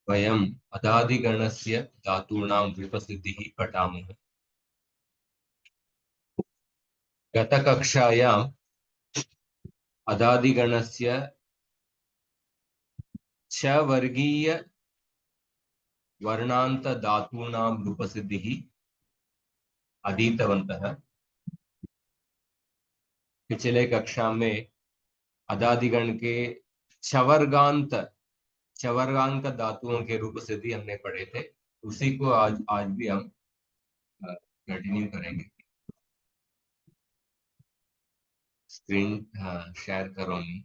वयम् अदादिगणस्य धातूनां विपस्थितिः पठामः। गतकक्षायाम् अदादिगणस्य छ वर्गीय वर्णांत धातूनां विपस्थितिः अधीतवन्तः। पिछले कक्षा में अदादिगण के छवर्गांत छवर्गांक धातुओं के रूप सिद्धि हमने पढ़े थे। उसी को आज आज भी हम कंटिन्यू करेंगे। स्क्रीन शेयर करो नहीं।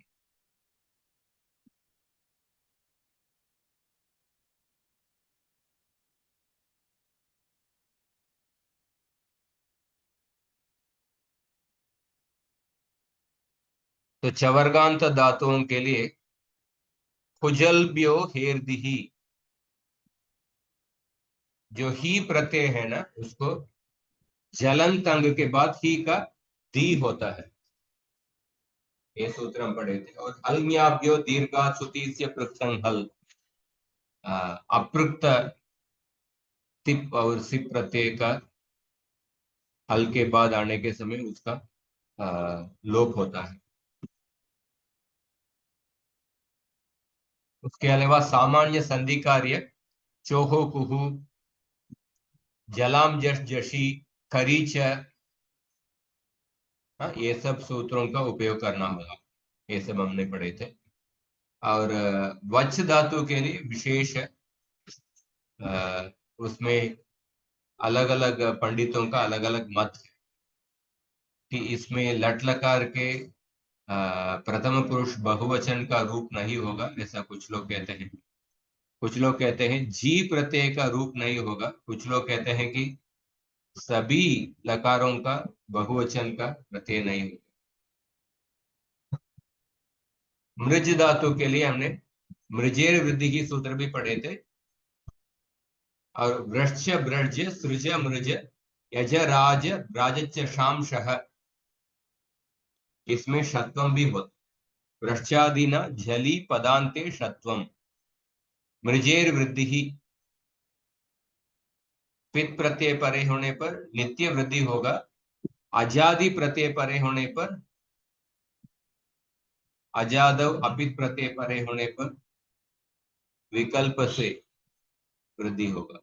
तो चवर्गांत धातुओं के लिए खुजलब्यो हेर्दिही, जो ही प्रत्यय है ना, उसको जलंत अंग के बाद ही का दी होता है। ये सूत्र हम पढ़े थे। और हल्म्याभ्यो दीर्घात् सुतीस्य पृक्तं हल, अपृक्त तिप और सिप प्रत्यय का हल के बाद आने के समय उसका लोप होता है। उसके अलावा सामान्य संधि कार्य चोहो कुहु, जलाम जश जशी, खरीच, ये सब सूत्रों का उपयोग करना होगा। ये सब हमने पढ़े थे। और वच धातु के लिए विशेष उसमें अलग अलग पंडितों का अलग अलग मत है कि इसमें लट लकार के प्रथम पुरुष बहुवचन का रूप नहीं होगा, ऐसा कुछ लोग कहते हैं। कुछ लोग कहते हैं जी प्रत्यय का रूप नहीं होगा। कुछ लोग कहते हैं कि सभी लकारों का बहुवचन का प्रत्यय नहीं होगा। मृज धातु के लिए हमने मृजेर वृद्धि की सूत्र भी पढ़े थे। और वृक्ष ब्रज सृज मृज यज राज राजच्य शामशः, इसमें षत्वम भी होता। वृक्षादिना झली पदांते षत्वम। मृजेर वृद्धि ही पित प्रत्यय परे होने पर नित्य वृद्धि होगा। अजादि प्रत्यय परे होने पर, अजादव अपित प्रत्यय परे होने पर विकल्प से वृद्धि होगा।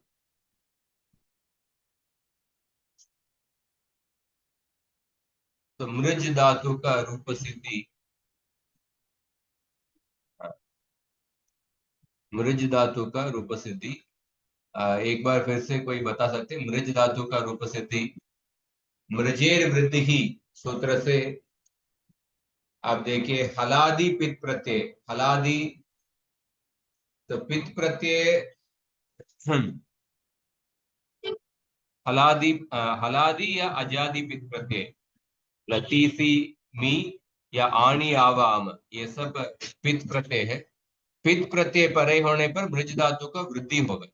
तो मृज धातु का रूप सिद्धि, मृज धातु का रूप सिद्धि एक बार फिर से कोई बता सकते हैं? मृज धातु का रूप सिद्धि मृजेर वृद्धि ही सूत्र से आप देखिए, हलादि पित प्रत्यय, हलादि, तो पित प्रत्यय हलादि, हलादि या अजादि पित प्रत्यय, लतीसी, मी या आणी आवाम, ये सब पित प्रत्यय है। पित प्रत्यय परे होने पर मृज धातु का वृद्धि होगा।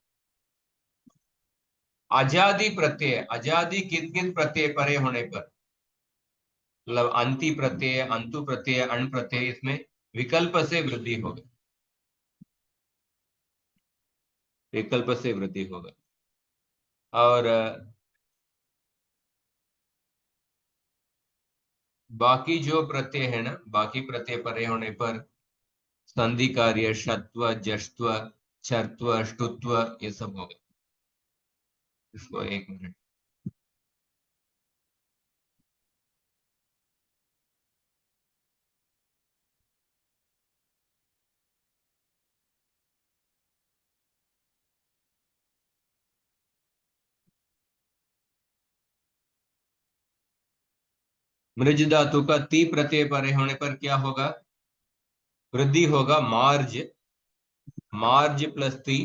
अजादि प्रत्यय, अजादि किन किन प्रत्यय परे होने पर, मतलब अंति प्रत्यय, अंतु प्रत्यय, अण प्रत्यय, इसमें विकल्प से वृद्धि होगा। विकल्प से वृद्धि होगा। और बाकी जो प्रत्यय है ना, बाकी प्रत्यय परे होने पर संधि कार्य षत्व, जश्त्व, छर्त्व, ष्टुत्व, ये सब होगा। इसको एक मिनट। मृज धातु का ती प्रत्यय परे होने पर क्या होगा? वृद्धि होगा। मार्ज, मार्ज प्लस ती,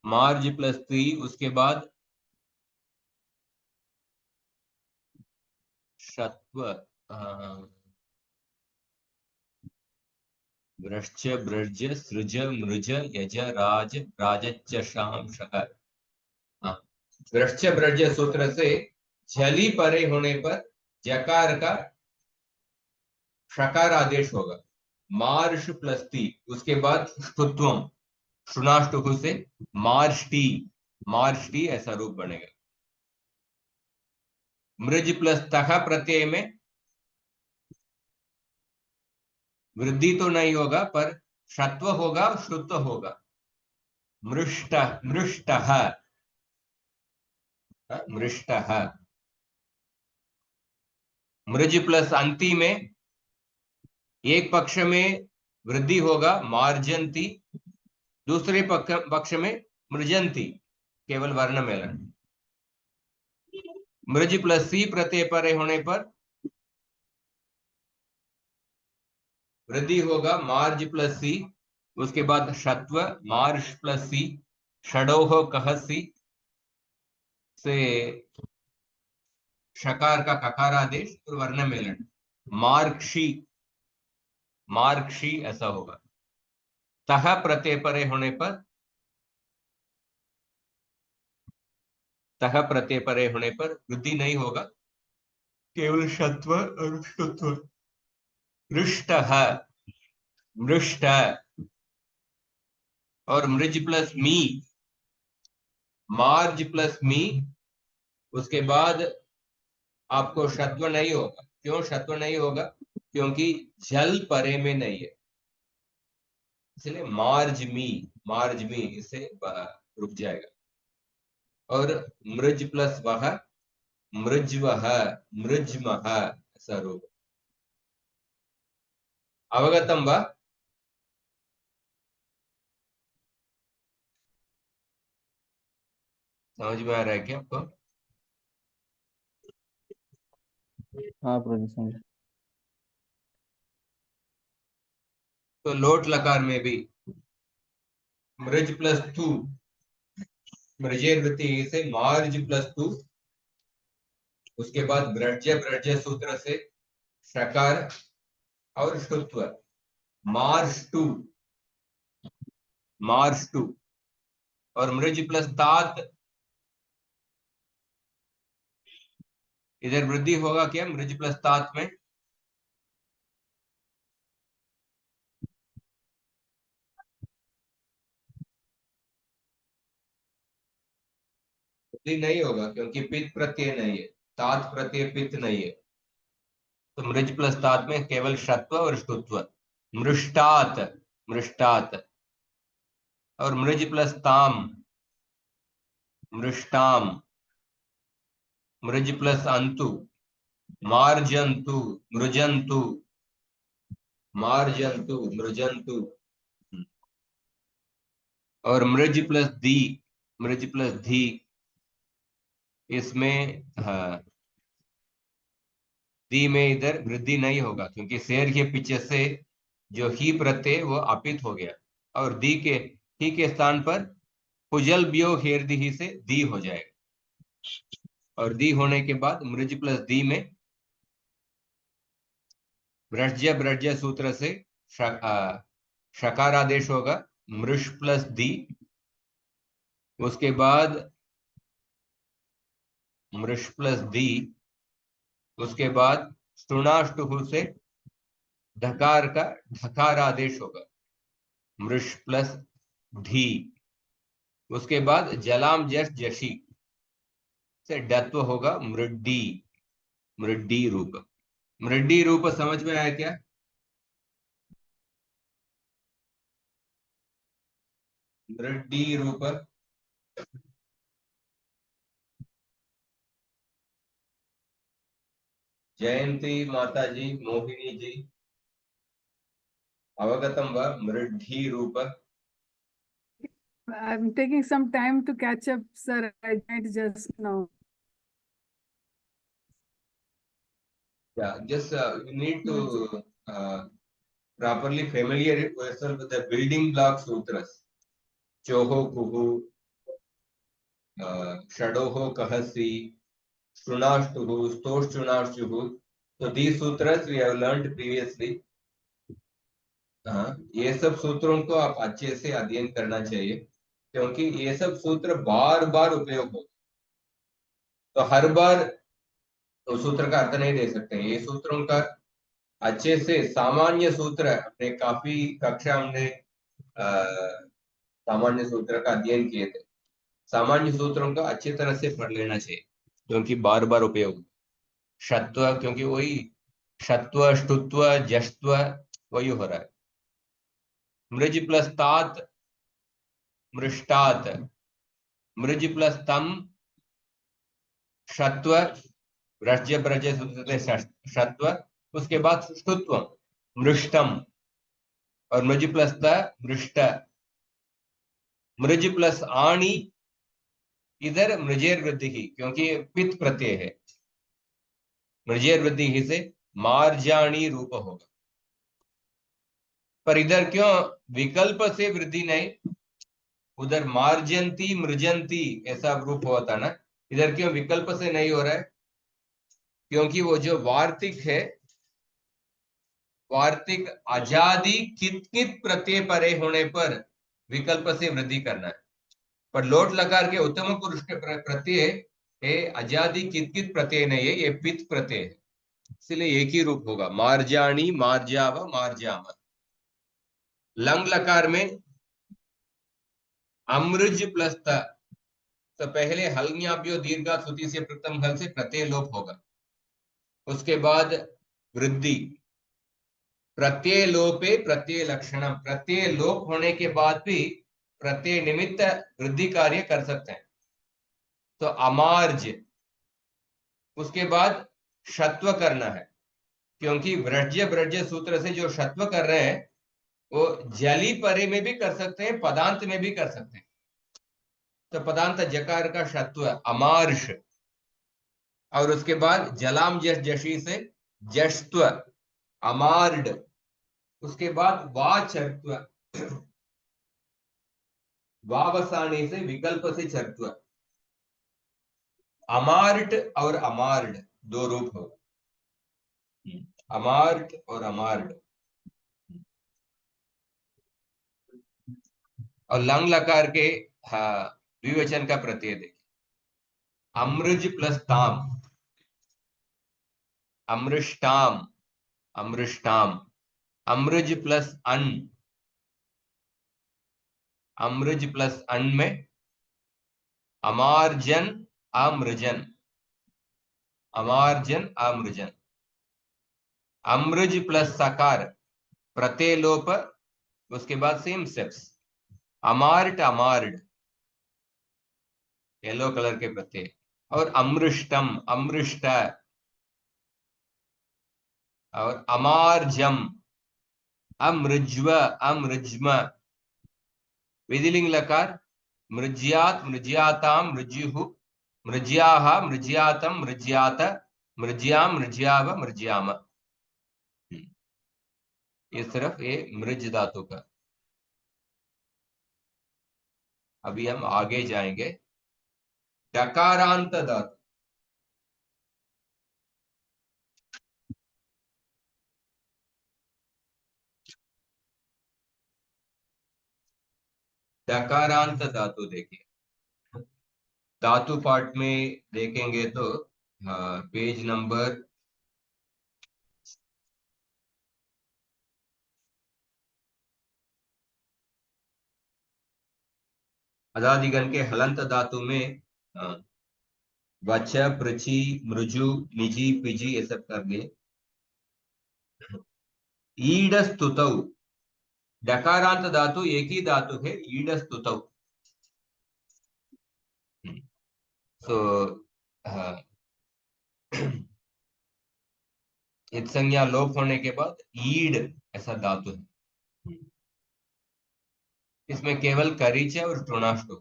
मार्ज प्लस ती, उसके बाद षत्व, वृश्च ब्रज सृज मृज यज राज राजच्च शाम शकर। हाँ, वृश्च ब्रज सूत्र से झली परे होने पर जकार का षकार आदेश होगा, मार्श प्लस ती, उसके बाद ष्टुत्वम, शुनाष्टुहु से मार्ष्टी, मार्ष्टी ऐसा रूप बनेगा। मृज प्लस तह प्रत्यय में वृद्धि तो नहीं होगा, पर षत्व होगा, श्रुत्व होगा। मृष्ट, मृष्टः, मृष्टः। मृज प्लस अंति में एक पक्ष में वृद्धि होगा, मार्जंती, दूसरे पक्ष में मृजंती, केवल वर्ण मेलन। मृज प्लस सी प्रत्यय परे होने पर वृद्धि होगा, मार्ज प्लस सी, उसके बाद षत्व, मार्श प्लस सी, षडोह कहसी से शकार का ककार आदेश और वर्ण मेलन, मार्क्षी, मार्क्षी ऐसा होगा। तह प्रत्यय परे होने पर, तह प्रत्यय परे होने पर वृद्धि नहीं होगा, केवल षत्व और शुत्व। मृष्ट, मृष्ट, और मृज प्लस मी, मार्ज प्लस मी, उसके बाद आपको षत्व नहीं होगा। क्यों षत्व नहीं होगा? क्योंकि जल परे में नहीं है, इसलिए मार्जमी, मार्जमी इससे रुक जाएगा। और मृज प्लस वह, मृज्वह, मृज्मह ऐसा रूप। अवगतम वा? समझ में आ रहा है क्या आपको? हाँ प्रभु समझ। तो लोट लकार में भी मृज प्लस तू, मृजेर वृत्ति से मार्ज प्लस तू, उसके बाद ब्रज्य, ब्रज्य सूत्र से शकार और शुत्व, मार्श टू, मार्श टू। और मृज प्लस तात, इधर वृद्धि होगा क्या मृज प्लस तात में? वृद्धि नहीं होगा क्योंकि पित्त प्रत्यय नहीं है, तात प्रत्यय पित्त नहीं है। तो मृज प्लस तात में केवल षत्व और ष्टुत्व, मृष्टात, मृष्टात। और मृज प्लस ताम, मृष्टाम। मृज प्लस अंतु, मार्जंतु, मृजंतु, मार्जंतु, मृजंतु। और मृज प्लस दी, मृज प्लस धी, इसमें हाँ, दी में इधर वृद्धि नहीं होगा क्योंकि शेर के पीछे से जो ही प्रत्यय वो अपित हो गया, और दी के ही के स्थान पर कुजल बियो हेर दी से दी हो जाएगा। और दी होने के बाद मृज प्लस दी में ब्रज्य, ब्रज्य सूत्र से शकार आदेश होगा, मृष प्लस दी, उसके बाद मृष प्लस दी, उसके बाद स्तुणाष्टुहु से ढकार का ढकार आदेश होगा, मृष प्लस धी। उसके बाद जलाम जस जशी से डत्व होगा, मृड्डी, मृड्डी रूप। मृड्डी रूप समझ में आया क्या? मृड्डी रूप। जयंती माता जी, मोहिनी जी, अवगतम व मृड्ढी रूप? I'm taking some time to catch up, sir. I joined just now. Yeah, just you need to properly familiar yourself with the building block sutras. Choho kuhu, shadoho kahasi, shunashtuhu, stoshchunashtuhu. So these sutras we have learned previously. हाँ, ये सब सूत्रों को आप अच्छे से अध्ययन करना चाहिए क्योंकि ये सब सूत्र बार बार उपयोग हो, तो हर बार तो सूत्र का अर्थ नहीं दे सकते। ये सूत्रों का अच्छे से सामान्य सूत्र हमने काफी कक्षा हमने सामान्य सूत्र का अध्ययन किए थे। सामान्य सूत्रों का अच्छी तरह से पढ़ लेना चाहिए क्योंकि बार बार उपयोग। षत्व, क्योंकि वही षत्व ष्टुत्व जष्त्व वही हो रहा है। मृज प्लस तात मृष्टात, मृज प्लस तम षत्व, रज्य ब्रज सूत्र से षत्व, उसके बाद ष्टुत्व मृष्टम, और मृज प्लस त मृष्ट, मृज प्लस आणी, इधर मृजेर वृद्धि ही क्योंकि पित्त प्रत्यय है, मृजेर वृद्धि ही से मार्जाणी रूप होगा। पर इधर क्यों विकल्प से वृद्धि नहीं, उधर मार्जंती मृजंती ऐसा रूप हुआ था ना, इधर क्यों विकल्प से नहीं हो रहा है? क्योंकि वो जो वार्तिक है, वार्तिक आजादी कित कित प्रत्यय परे होने पर विकल्प से वृद्धि करना है। पर लोट लकार के उत्तम पुरुष के प्रत्यय है आजादी कित कित प्रत्यय नहीं है, ये पित प्रत्यय है, इसलिए एक ही रूप होगा, मार्जाणी मार्जाव मार्जाम। लंग लकार में अमृज प्लस त, तो पहले हल्न्याभ्यो दीर्घा श्रुति से प्रथम हल से प्रत्यय लोप होगा, उसके बाद वृद्धि, प्रत्यय लोपे प्रत्यय लक्षणम, प्रत्यय लोप होने के बाद भी प्रत्यय निमित्त वृद्धि कार्य कर सकते हैं। तो अमार्ज, उसके बाद षत्व करना है, क्योंकि व्रज्य ब्रज्य सूत्र से जो षत्व कर रहे हैं वो जली परे में भी कर सकते हैं, पदांत में भी कर सकते हैं। तो पदांत जकार का षत्व अमार्ष, और उसके बाद जलाम जश जशी से जश्त्व अमार्ड, उसके बाद वाचर्त्व, वावसाने से विकल्प से चर्त्व। अमार्ट और अमार्ड दो रूप हो, अमार्ट और अमार्ड। और लंग लकार के हाँ द्विवचन का प्रत्यय देखिए, अमृज प्लस ताम, अमृष्टाम अमृष्टाम, अमृज प्लस अन, अमृज प्लस अन में अमार्जन अमृजन, अमार्जन अमृजन। अमृज प्लस सकार प्रत्यय लोप, उसके बाद सेम स्टेप्स, अमार्ट अमार्ड येलो कलर के प्रत्यय, और अमृष्टम अमृष्ट, और अमार्जम अमृज्व अमृज्म। विधिलिंग लकार मृज्यात मृज्याताम मृज्युः, मृज्याः मृज्यातम मृज्यात, मृज्याम मृज्याव मृज्याम। ये सिर्फ ये मृज धातु का। अभी हम आगे जाएंगे, डकारांत धातु। डकारांत धातु देखिए, धातु पार्ट में देखेंगे तो हाँ पेज नंबर 'अदादिगण के हलंत धातु में हाँ, वच प्रचि मृजु निजी पिजी ये सब कर लिए। ईड स्तुतौ, डकारांत धातु एक ही धातु है, ईड स्तुतौ। सो इत संज्ञा लोप होने के बाद ईड ऐसा धातु है, इसमें केवल करीच है और टुणाष्टु।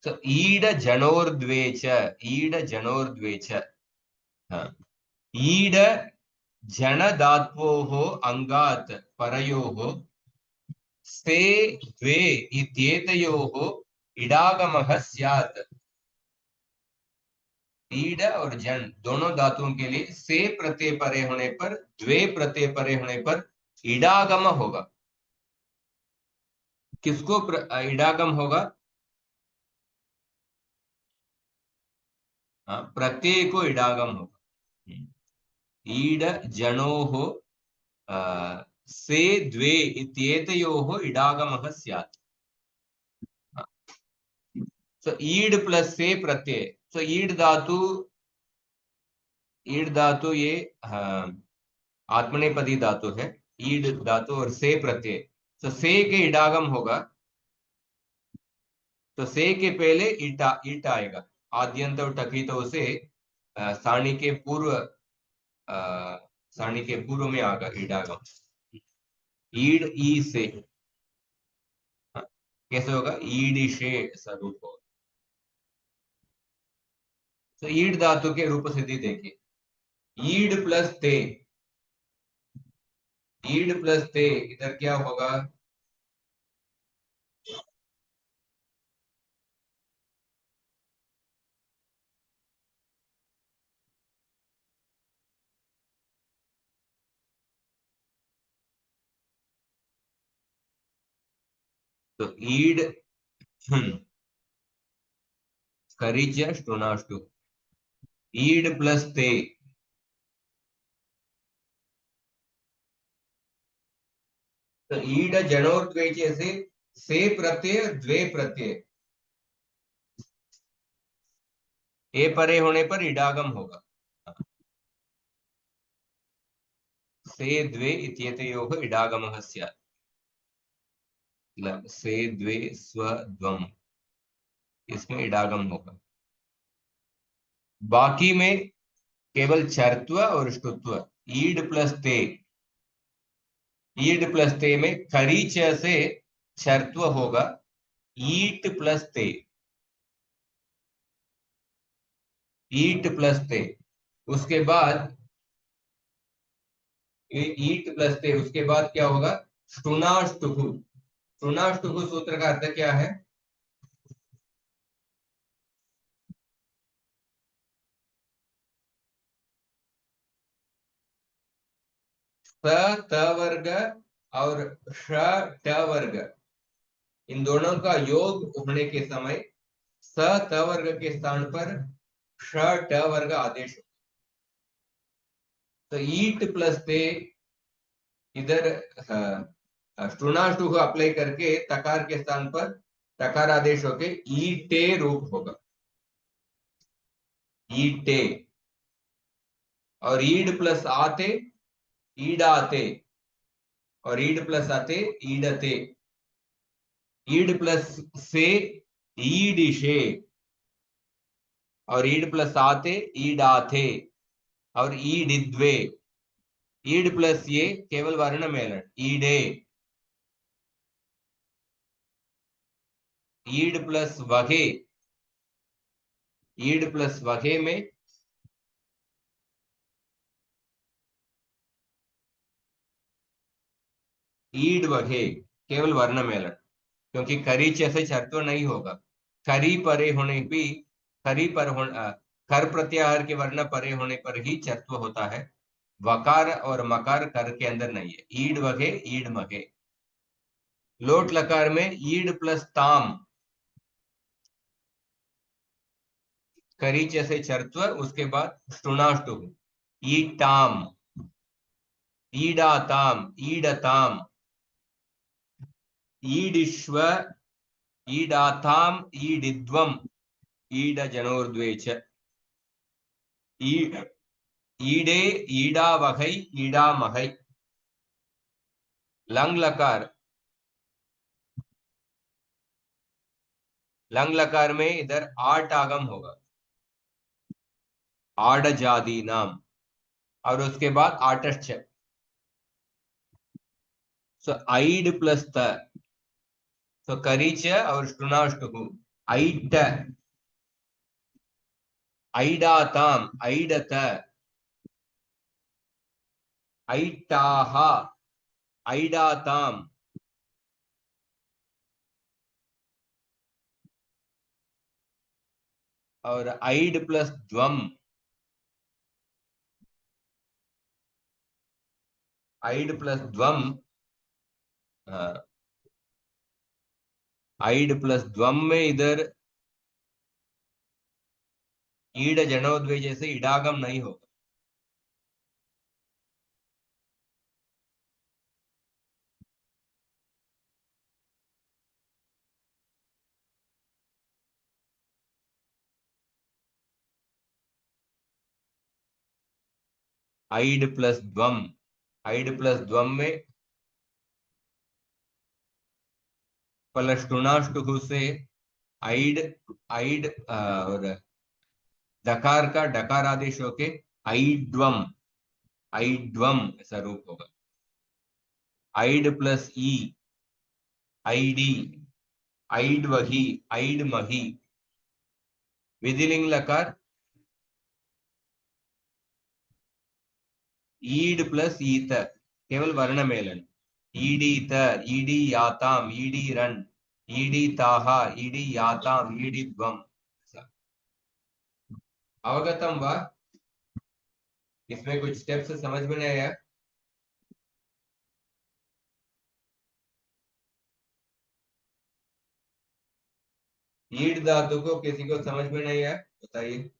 तो ईड जनोर्द्वेच, ईड द्वेच, हाँ ईड जन धात्वोः अंगात परयोः से द्वे इत्येतयोः इडागमः स्यात्। ईड और जन दोनों धातुओं के लिए से प्रत्यय परे होने पर, द्वे प्रत्यय परे होने पर इडागम होगा। किसको इडागम होगा? हाँ, प्रत्यय को इडागम होगा। ईड जनोः से द्वे इत्येतयोः इडागमः स्यात्। सो ईड प्लस से प्रत्यय। सो ईड धातु ये आत्मनेपदी धातु है। ईड धातु और से प्रत्यय। तो से के इडागम होगा, तो से के पहले ईटा ईट आएगा। आद्यंत और टकितो से साणी के पूर्व, साणी के पूर्व में आगा इडागम। ईड ई से, हाँ, कैसे होगा? ईडिशे ऐसा रूप होगा। तो ईड धातु के रूप सिद्धि देखिए, ईड प्लस ते। ईड प्लस ते इधर क्या होगा? तो ईड करिच स्टुनाष्टु, ईड प्लस ते। तो ईड जनोर द्वे से प्रत्यय द्वे प्रत्यय, ए परे होने पर इडागम होगा। से द्वे इत्येतयोः इडागमः स्यात्। से द्वे स्वद्वम्, इसमें इडागम होगा। बाकी में केवल चर्त्व और ष्टुत्व। ईड प्लस ते, ईड प्लस ते में खरीच से चर्त्व होगा, ईट प्लस ते, ईट प्लस ते। उसके बाद ईट प्लस थे, उसके बाद क्या होगा? स्टुनाष्टुहु। स्टुनाष्टुहु सूत्र का अर्थ क्या है? स त वर्ग और श ट वर्ग, इन दोनों का योग होने के समय स त वर्ग के स्थान पर श ट वर्ग आदेश। तो ईट प्लस थे, इधर स्टुनाष्टुहु अप्लाई करके तकार के स्थान पर तकार आदेश होके ईटे रूप होगा, ईटे। और ईड प्लस आते ईडाते, और ईड प्लस आते ईडते। ईड प्लस से ईडिशे, और ईड प्लस आते ईडाथे, और ईडिद्वे। ईड प्लस ये केवल वर्ण मेलन, ईडे। ईड प्लस वगे, ईड प्लस वगे में ईड वगे केवल वर्ण मेलन, क्योंकि करी जैसे चर्त्व नहीं होगा। खरी परे होने भी, खरी पर हो, कर प्रत्याहार के वर्ण परे होने पर ही चर्त्व होता है। वकार और मकार कर के अंदर नहीं है। ईड वगे ईड मगे। लोट लकार में ईड प्लस ताम, करी जैसे चर्त्व, उसके बाद स्टुनाष्टु, ईटाम, ईडाताम, ईडताम, ईडिश्व, ईडाताम, ईडिद्वम, ईड जनोर्द्वे च। ईडे, ईडावहै, ईडामहै। लंग लकार, लंग लकार में इधर आठ आगम होगा, आड जादी नाम, और उसके बाद आटश्च। सो आइड प्लस त, सो करीच और स्टुनाष्टुहु, ऐट, ऐडाताम, ऐडत, ऐटाह, ऐडाताम। और ऐड प्लस द्वम, ऐड प्लस द्वम, ऐड प्लस द्वम में इधर ईड जनोद्वय जैसे इडागम नहीं होगा। आइड प्लस द्वम, आइड प्लस द्वम में पलष्टुनाष्टु से आइड, आइड और दकार का डकार आदेश होके आइड्वम, आइड्वम ऐसा रूप होगा। आइड प्लस ई, आईडी, आइड वही, आइड मही। विधिलिंग लकार ईड प्लस ईत, केवल वर्ण मेलन। ईडीत, ईडी याताम, ईडी रन, ईडी ताहा, ईडी याताम, ईडी द्वम। अवगतम वा? इसमें कुछ स्टेप्स समझ में नहीं आया? ईड धातु को किसी को समझ में नहीं आया बताइए।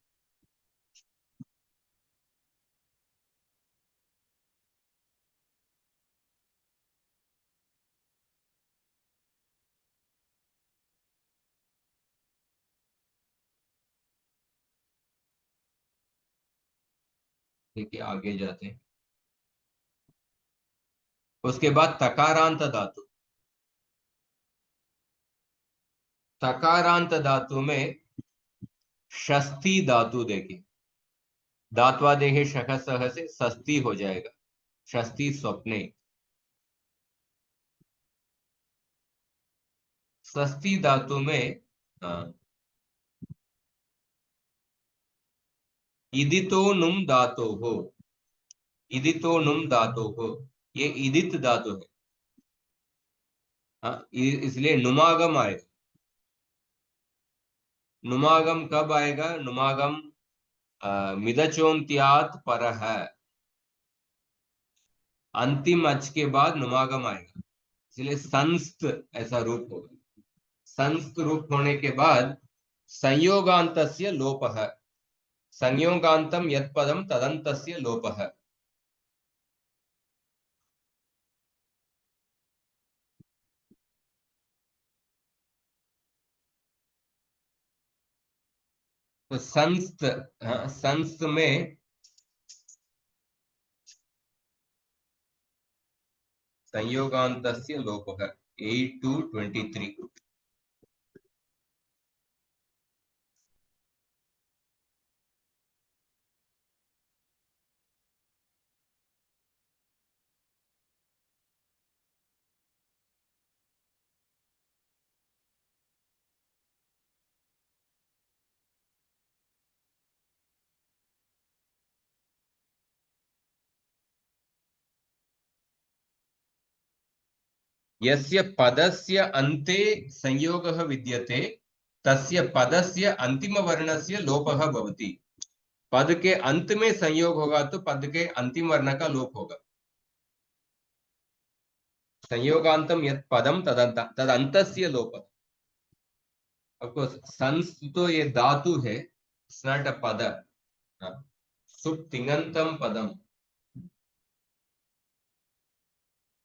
ठीक है, आगे जाते हैं। उसके बाद तकारांत धातु। तकारांत धातु में षष्ठी धातु देखिए, धात्वादेह शख सह से षष्ठी हो जाएगा, षष्ठी स्वप्ने। षष्ठी धातु में इदितो नुम धातु हो, इदितो नुम धातु हो, ये इदित धातु है। इसलिए नुमागम आएगा। नुमागम कब आएगा? नुमागम मिदचोन्त्यात पर है, अंतिम अच के बाद नुमागम आएगा, इसलिए संस्त ऐसा रूप होगा। संस्त रूप होने के बाद संयोगांतस्य लोपः, संयोगांतम यत् पदम तदंतस्य लोपः। तो संस्त, संस्त में संयोगांतस्य लोपः 8 to 23। यस्य पदस्य अन्ते संयोगः विद्यते तस्य पदस्य अंतिम वर्णस्य लोपः भवति। पद के अंत में संयोग होगा तो पद के अंतिम वर्ण का लोप होगा। संयोगांतम यत् पदम तदंत तदंतस्य लोपः। ऑफकोर्स संस तो ये धातु है, इट्स नॉट अ पद। सुप तिङन्तम पदम,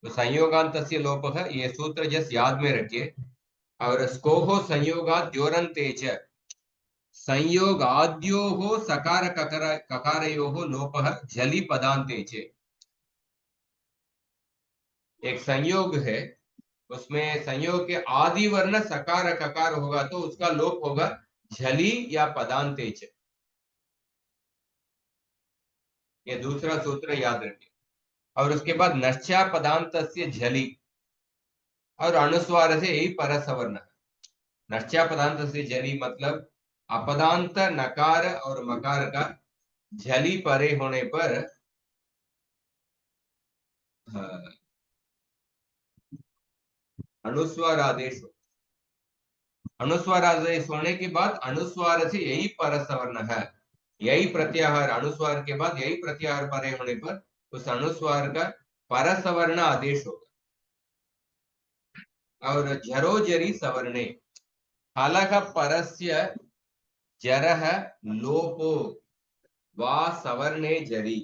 तो संयोगांतस्य लोपः ये सूत्र जस्ट याद में रखिए। और स्कोहो संयोगात् द्योरन्ते च, संयोगाद्योः सकार ककार ककारयोः लोपः झलि पदान्ते च। एक संयोग है, उसमें संयोग के आदि वर्ण सकार ककार होगा तो उसका लोप होगा झलि या पदान्ते च। ये दूसरा सूत्र याद रखिए। और उसके बाद नश्चा पदान्तस्य झलि, और अनुस्वार से यही परसवर्ण है। नश्चा पदांत से झलि मतलब अपदांत नकार और मकार का झलि परे होने पर अनुस्वार आदेश, अनुस्वार आदेश होने के बाद अनुस्वार से यही परसवर्ण है, यही प्रत्याहार, अनुस्वार के बाद यही प्रत्याहार परे होने पर उस अनुस्वार का परसवर्ण आदेश होगा। और झरो जरी सवर्णे, हालांकि परस्य जरह लोपो वा सवर्णे जरी।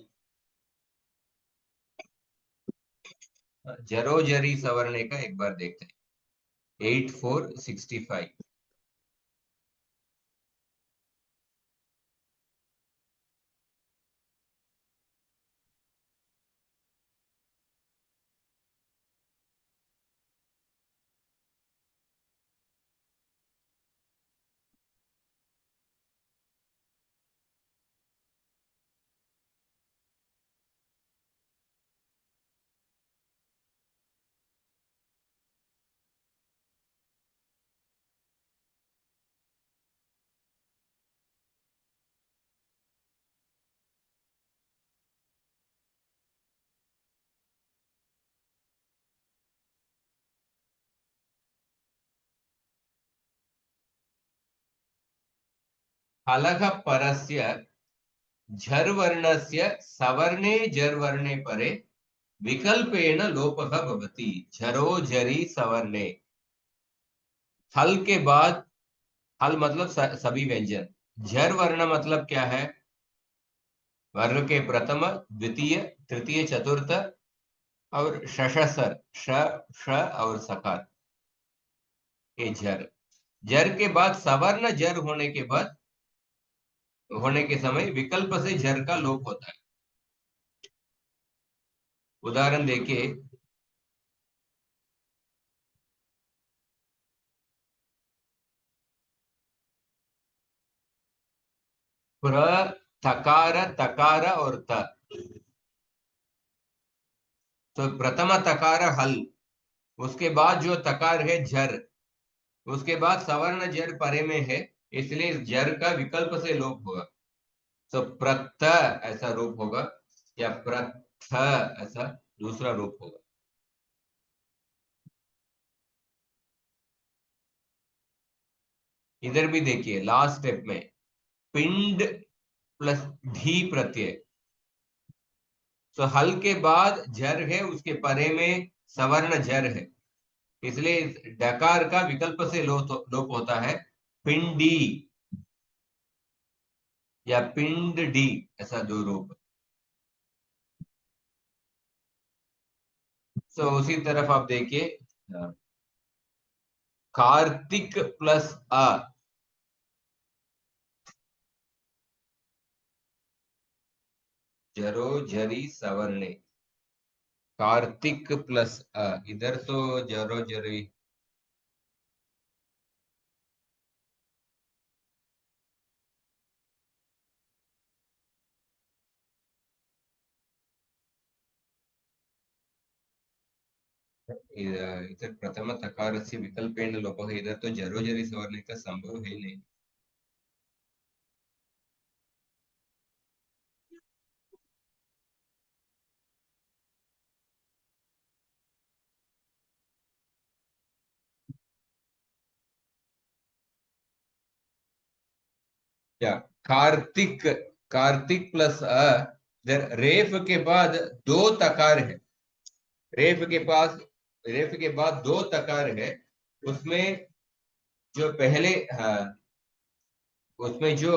जरो जरी सवर्णे का एक बार देखते हैं। 8465। हलः परस्य झर्वर्णस्य सवर्णे जर्वर्णे परे विकल्पेन लोपः भवति। झरो झरी सवर्णे। हल के बाद, हल मतलब सभी व्यंजन। झर वर्ण मतलब क्या है? वर्ण के प्रथम, द्वितीय, तृतीय, चतुर्थ और षषसर, श, श और सकार, ये झर। जर के बाद सवर्ण जर होने के समय विकल्प से जर का लोप होता है। उदाहरण देखिए, प्र, थकार, तकार और त। तो प्रथम तकार हल, उसके बाद जो तकार है झर, उसके बाद सवर्ण जर परे में है, इसलिए इस जर का विकल्प से लोप होगा। तो प्रथ ऐसा रूप होगा, या प्रथ ऐसा दूसरा रूप होगा। इधर भी देखिए लास्ट स्टेप में पिंड प्लस धी प्रत्यय। तो हल के बाद जर है, उसके परे में सवर्ण जर है, इसलिए डकार का विकल्प से लोप होता है। पिंडी या पिंड डी, ऐसा दो रूप। तो उसी तरफ आप देखिए, कार्तिक प्लस अ, जरो जरी सवर्णे। कार्तिक प्लस अ, इधर तो जरो जरी। इधर प्रथम तकार से विकल्पेन लोप है, इधर तो जरो जरी सवर्णे का संभव है नहीं। क्या? कार्तिक, कार्तिक प्लस अ, इधर रेफ के बाद दो तकार है। रेफ के पास, रेफ के बाद दो तकार है, उसमें जो पहले, हाँ, उसमें जो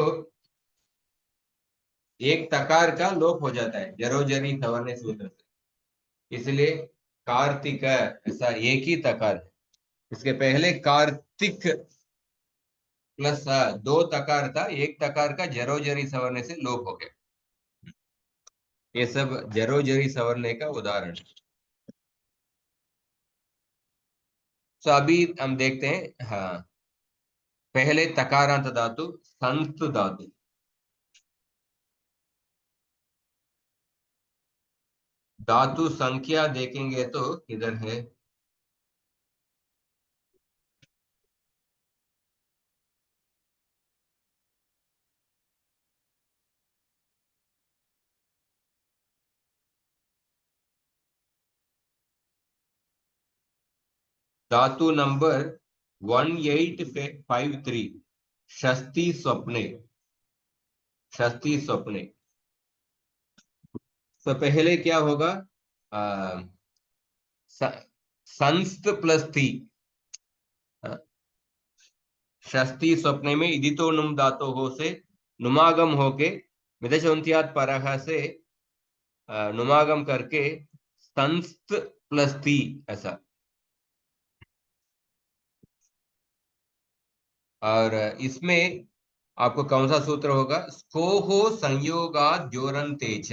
एक तकार का लोप हो जाता है जरो जरी सवर्णे सूत्र से, इसलिए कार्तिक ऐसा एक ही तकार है। इसके पहले कार्तिक प्लस दो तकार था, एक तकार का जरो जरी सवर्णे से लोप हो गया। ये सब जरो जरी सवर्णे का उदाहरण है। तो अभी हम देखते हैं, हाँ, पहले तकारांत धातु संत धातु। धातु संख्या देखेंगे तो किधर है? धातु नंबर 1853, षष्ठी स्वप्ने। षष्ठी स्वप्ने। तो पहले क्या होगा? आ, स, संस्त प्लस थी। षष्ठी स्वप्ने में इदितो नुम धातो हो से नुमागम होके मिदचौंत्यात परह से नुमागम करके संस्त प्लस ती, ऐसा। और इसमें आपको कौन सा सूत्र होगा? स्कोहो संयोगाद द्योरन्ते च,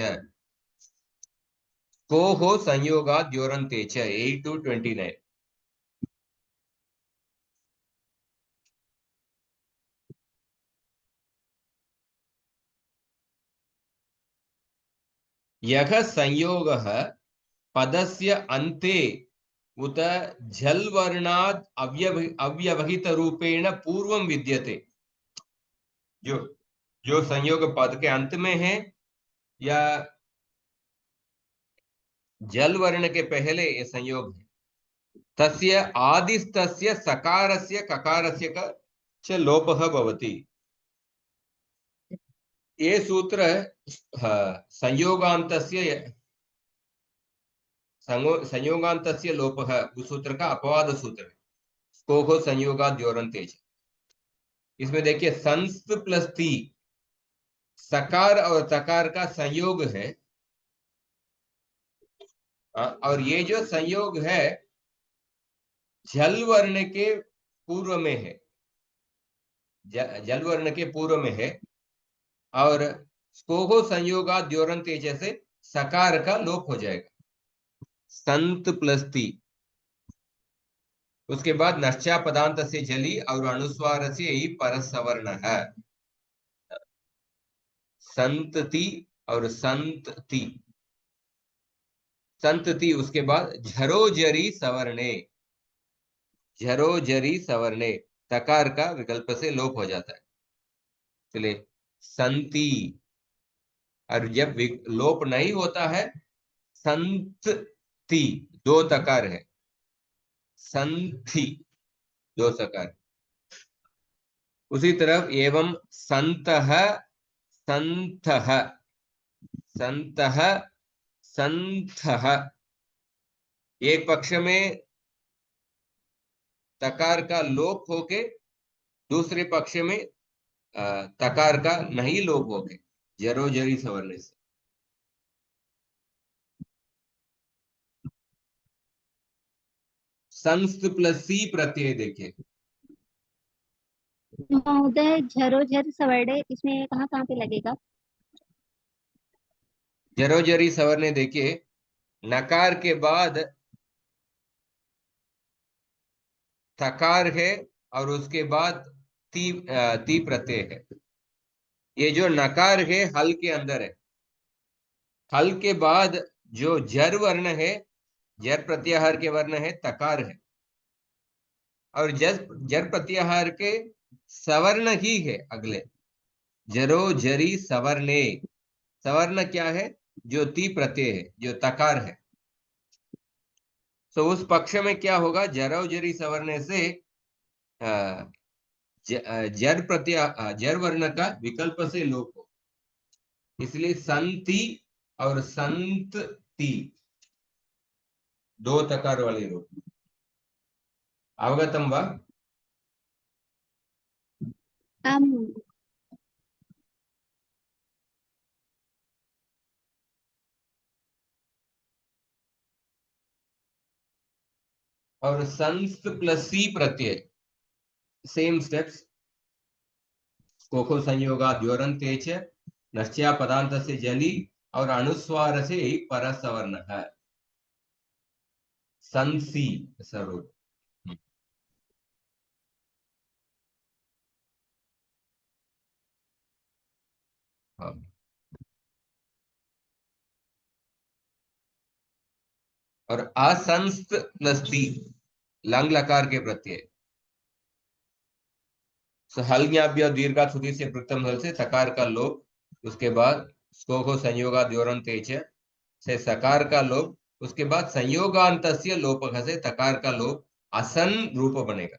स्कोहो संयोगाद द्योरन्ते च, 8 to 29। यह संयोगः पदस्य अन्ते उत झल वर्णाद अव्यवहित रूपेण पूर्वं विद्यते। जो जो संयोग पद के अंत में है या जल वर्ण के पहले ये संयोग है, तस्य आदिस्तस्य सकारस्य ककारस्य च लोपः भवति। ये सूत्र संयोगान्तस्य लोपः, उस सूत्र का अपवाद सूत्र है। स्कोहो संयोगाद द्योरन्ते च। इसमें देखिए संस्त प्लस ती, सकार और तकार का संयोग है। और ये जो संयोग है जल वर्ण के पूर्व में है, जल वर्ण के पूर्व में है। और स्कोहो संयोगा द्योरन्ते जैसे सकार का लोप हो जाएगा, संत प्लस ती। उसके बाद नश्चा पदांत से जली और अनुस्वार से ही परसवर्ण है, संतति और संतति, संतति। उसके बाद झरोजरी सवर्णे, झरोजरी सवर्णे, तकार का विकल्प से लोप हो जाता है। चलिए संति, और जब लोप नहीं होता है संति, दो तकार है, संथि दो सकार। उसी तरफ एवं संतः संथः, संतः संथः, एक पक्ष में तकार का लोप होके दूसरे पक्ष में तकार का नहीं लोप होके जरोजरी सवर्ण से। संस्त प्लस सी प्रत्यय देखिए। महोदय झरोझर सवर्णे इसमें कहाँ कहाँ पे लगेगा? जरोजरी सवर्ण देखिए, नकार के बाद तकार है और उसके बाद ती प्रत्यय है। ये जो नकार है हल के अंदर है, हल के बाद जो जर वर्ण है, जर प्रत्याहार के वर्ण है तकार है, और जर प्रत्याहार के सवर्ण ही है अगले, जरो जरी सवर्णे। सवर्ण क्या है? जो ती प्रत्यय है, जो तकार है। तो उस पक्ष में क्या होगा? जरो जरी सवर्ण से जर वर्ण का विकल्प से लोप हो, इसलिए संति और संतति दो तकार वाले रूप। अवगतम वा? और संस्त प्लस सी प्रत्यय, सेम स्टेप्स। कोको संयोगा द्योरन्ते च, नश्चा पदांत से जली और अनुस्वार से परसवर्ण है, संसी स्वरूप। और असंस्त प्लस ती, लंग लकार के प्रत्यय। हल्ज्ञाभ्य दीर्घा छुति से प्रथम हल से सकार का लोप, उसके बाद स्कोको संयोगा द्योरन्ते च से सकार का लोप, उसके बाद संयोगांतस्य लोपः से तकार का लोप, असन रूप बनेगा,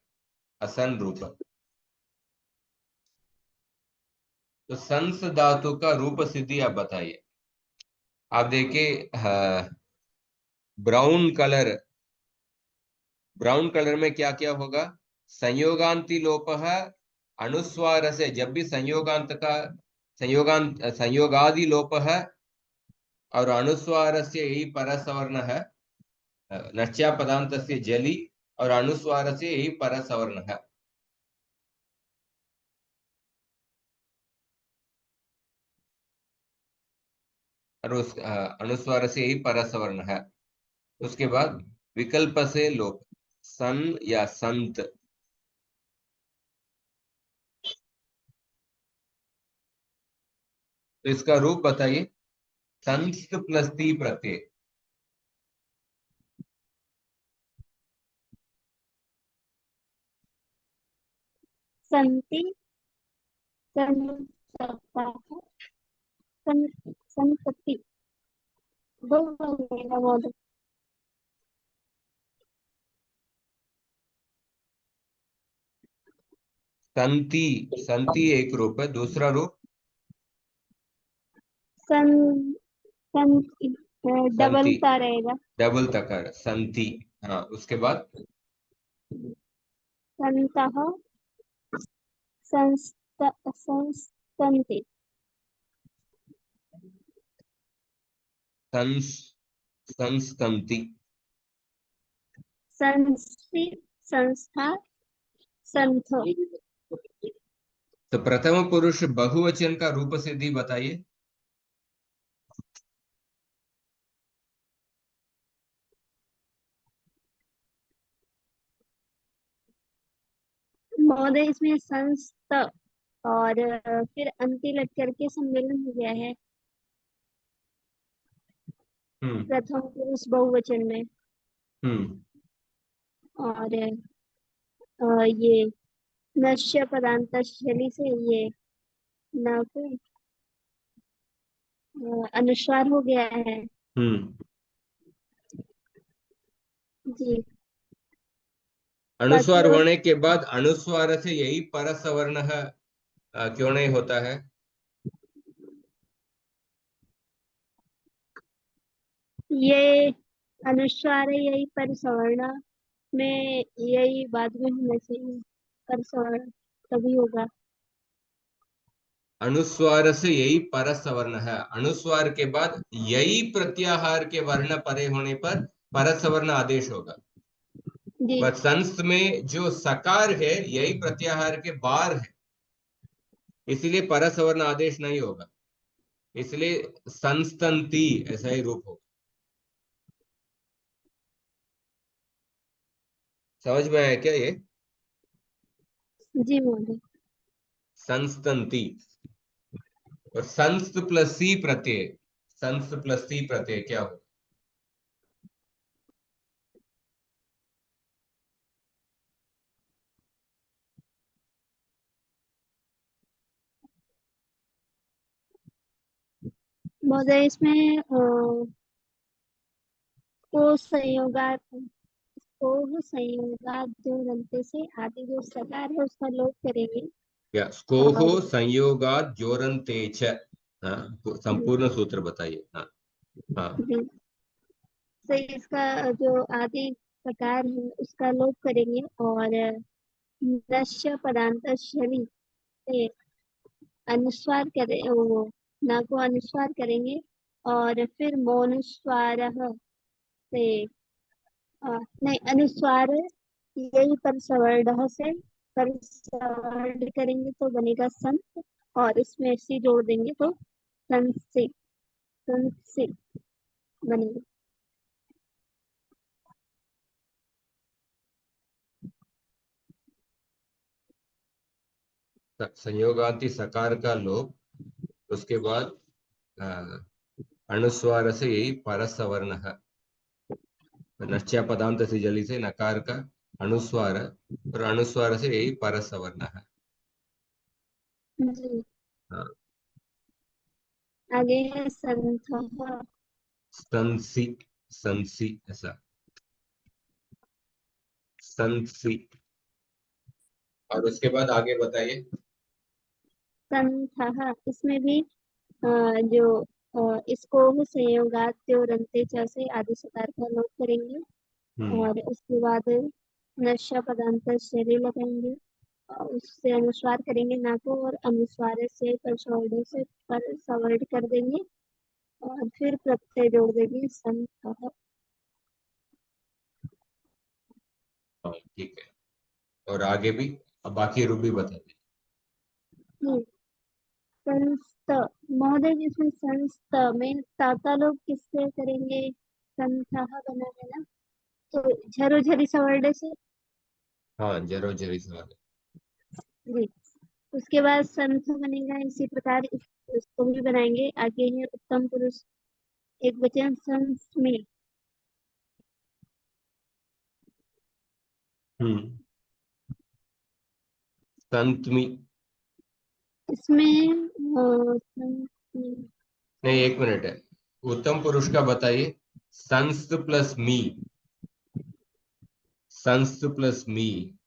असन रूप। तो संस धातु का रूप सिद्धि आप बताइए। आप देखिए ब्राउन कलर, ब्राउन कलर में क्या क्या होगा? संयोगांति लोपः अनुस्वार से जब भी संयोगांत का संयोगादि लोप है और अनुस्वार से यही परसवर्ण है, नच्या पदांत से जली और अनुस्वार से यही परसवर्ण है। और उस अनुस्वार से यही परसवर्ण है। उसके बाद विकल्प से लोप, सन या संत। तो इसका रूप बताइए। संस्त प्लस ती प्रत्यय। संति संपत्ति दो बनेगा बोलो। संति, संति एक रूप है, दूसरा रूप सन सन डबल संति, सा रहेगा। डबल तकार संति। हाँ, उसके बाद संतः संस्तंति संस संस्तंति। संस्थि संस्था संथ। तो प्रथम पुरुष बहुवचन का रूप सिद्धि बताइए। महोदय इसमें संस्त और फिर अंति लग करके सम्मेलन हो गया है हम्म प्रथम पुरुष बहुवचन में। हम्म और ये नश्य पदांत शैली से ये न को अनुस्वार हो गया है। हम्म जी। बाकी अनुस्वार और होने के बाद अनुस्वार से यही परसवर्ण है, क्यों नहीं होता है? ये अनुस्वार है, यही पर सवर्ण में यही बाद में होना चाहिए, पर सवर्ण तभी होगा। अनुस्वार से यही परसवर्ण है, अनुस्वार के बाद यही प्रत्याहार के वर्ण परे होने पर परसवर्ण आदेश होगा। जी। पर संस्थ में जो सकार है यही प्रत्याहार के बार है, इसलिए परसवर्ण आदेश नहीं होगा, इसलिए संस्तंति ऐसा ही रूप होगा। समझ में आया क्या ये? जी महोदय। संस्तंति। और संस्त प्लस सी प्रत्यय, संस्त प्लस सी प्रत्यय क्या हो? महोदय इसमें को संयोगात को संयोगात जो रंते से आदि जो सकार है उसका लोप करेंगे। या स्कोहो और संयोगात जोरंते च। हाँ, संपूर्ण सूत्र बताइए। हाँ हाँ। जी तो इसका जो आदि प्रकार है उसका लोप करेंगे और नश्य पदांत शनि से अनुस्वार करें, वो ना को अनुस्वार करेंगे और फिर मौनुस्वार से नहीं अनुस्वार यही पर सवर्ण से पर सवर्ण करेंगे तो बनेगा संत और इसमें सी जोड़ देंगे तो संत से बनेगा। संयोगांति सकार का लोप, उसके बाद अनुस्वार से यही परसवर्ण है, नश्या पदांत से जली से नकार का अनुस्वार है, और अनुस्वार से यही परसवर्ण है। जी। हाँ। आगे है संथ संसी, संसी ऐसा, संसी। और उसके बाद आगे बताइए। संथ इसमें भी जो इसको संयोगात जो रंते च से आदि सकार का लोप करेंगे हम्म और उसके बाद नशा पदांत शरीर लगाएंगे उससे अनुस्वार करेंगे ना को, और अनुस्वार से परसवर्ड से पर सवर्ड कर देंगे और फिर प्रत्यय जोड़ देंगे संतः। हाँ ठीक है। और आगे भी, अब बाकी रूप भी बता दें। संस्त महोदय, जिसमें संस्त में ताता लोग किससे करेंगे? संतः बना है ना, तो झरो झरी सवर्ड से। हाँ जरो जरी सवाल है। जी, उसके बाद संथ बनेगा, इसी प्रकार इसको भी बनाएंगे। आगे है उत्तम पुरुष, एक वचन संस में। संतमी। इसमें संस में नहीं एक मिनट है, उत्तम पुरुष का बताइए। संस्त प्लस मी, संस्त प्लस मी।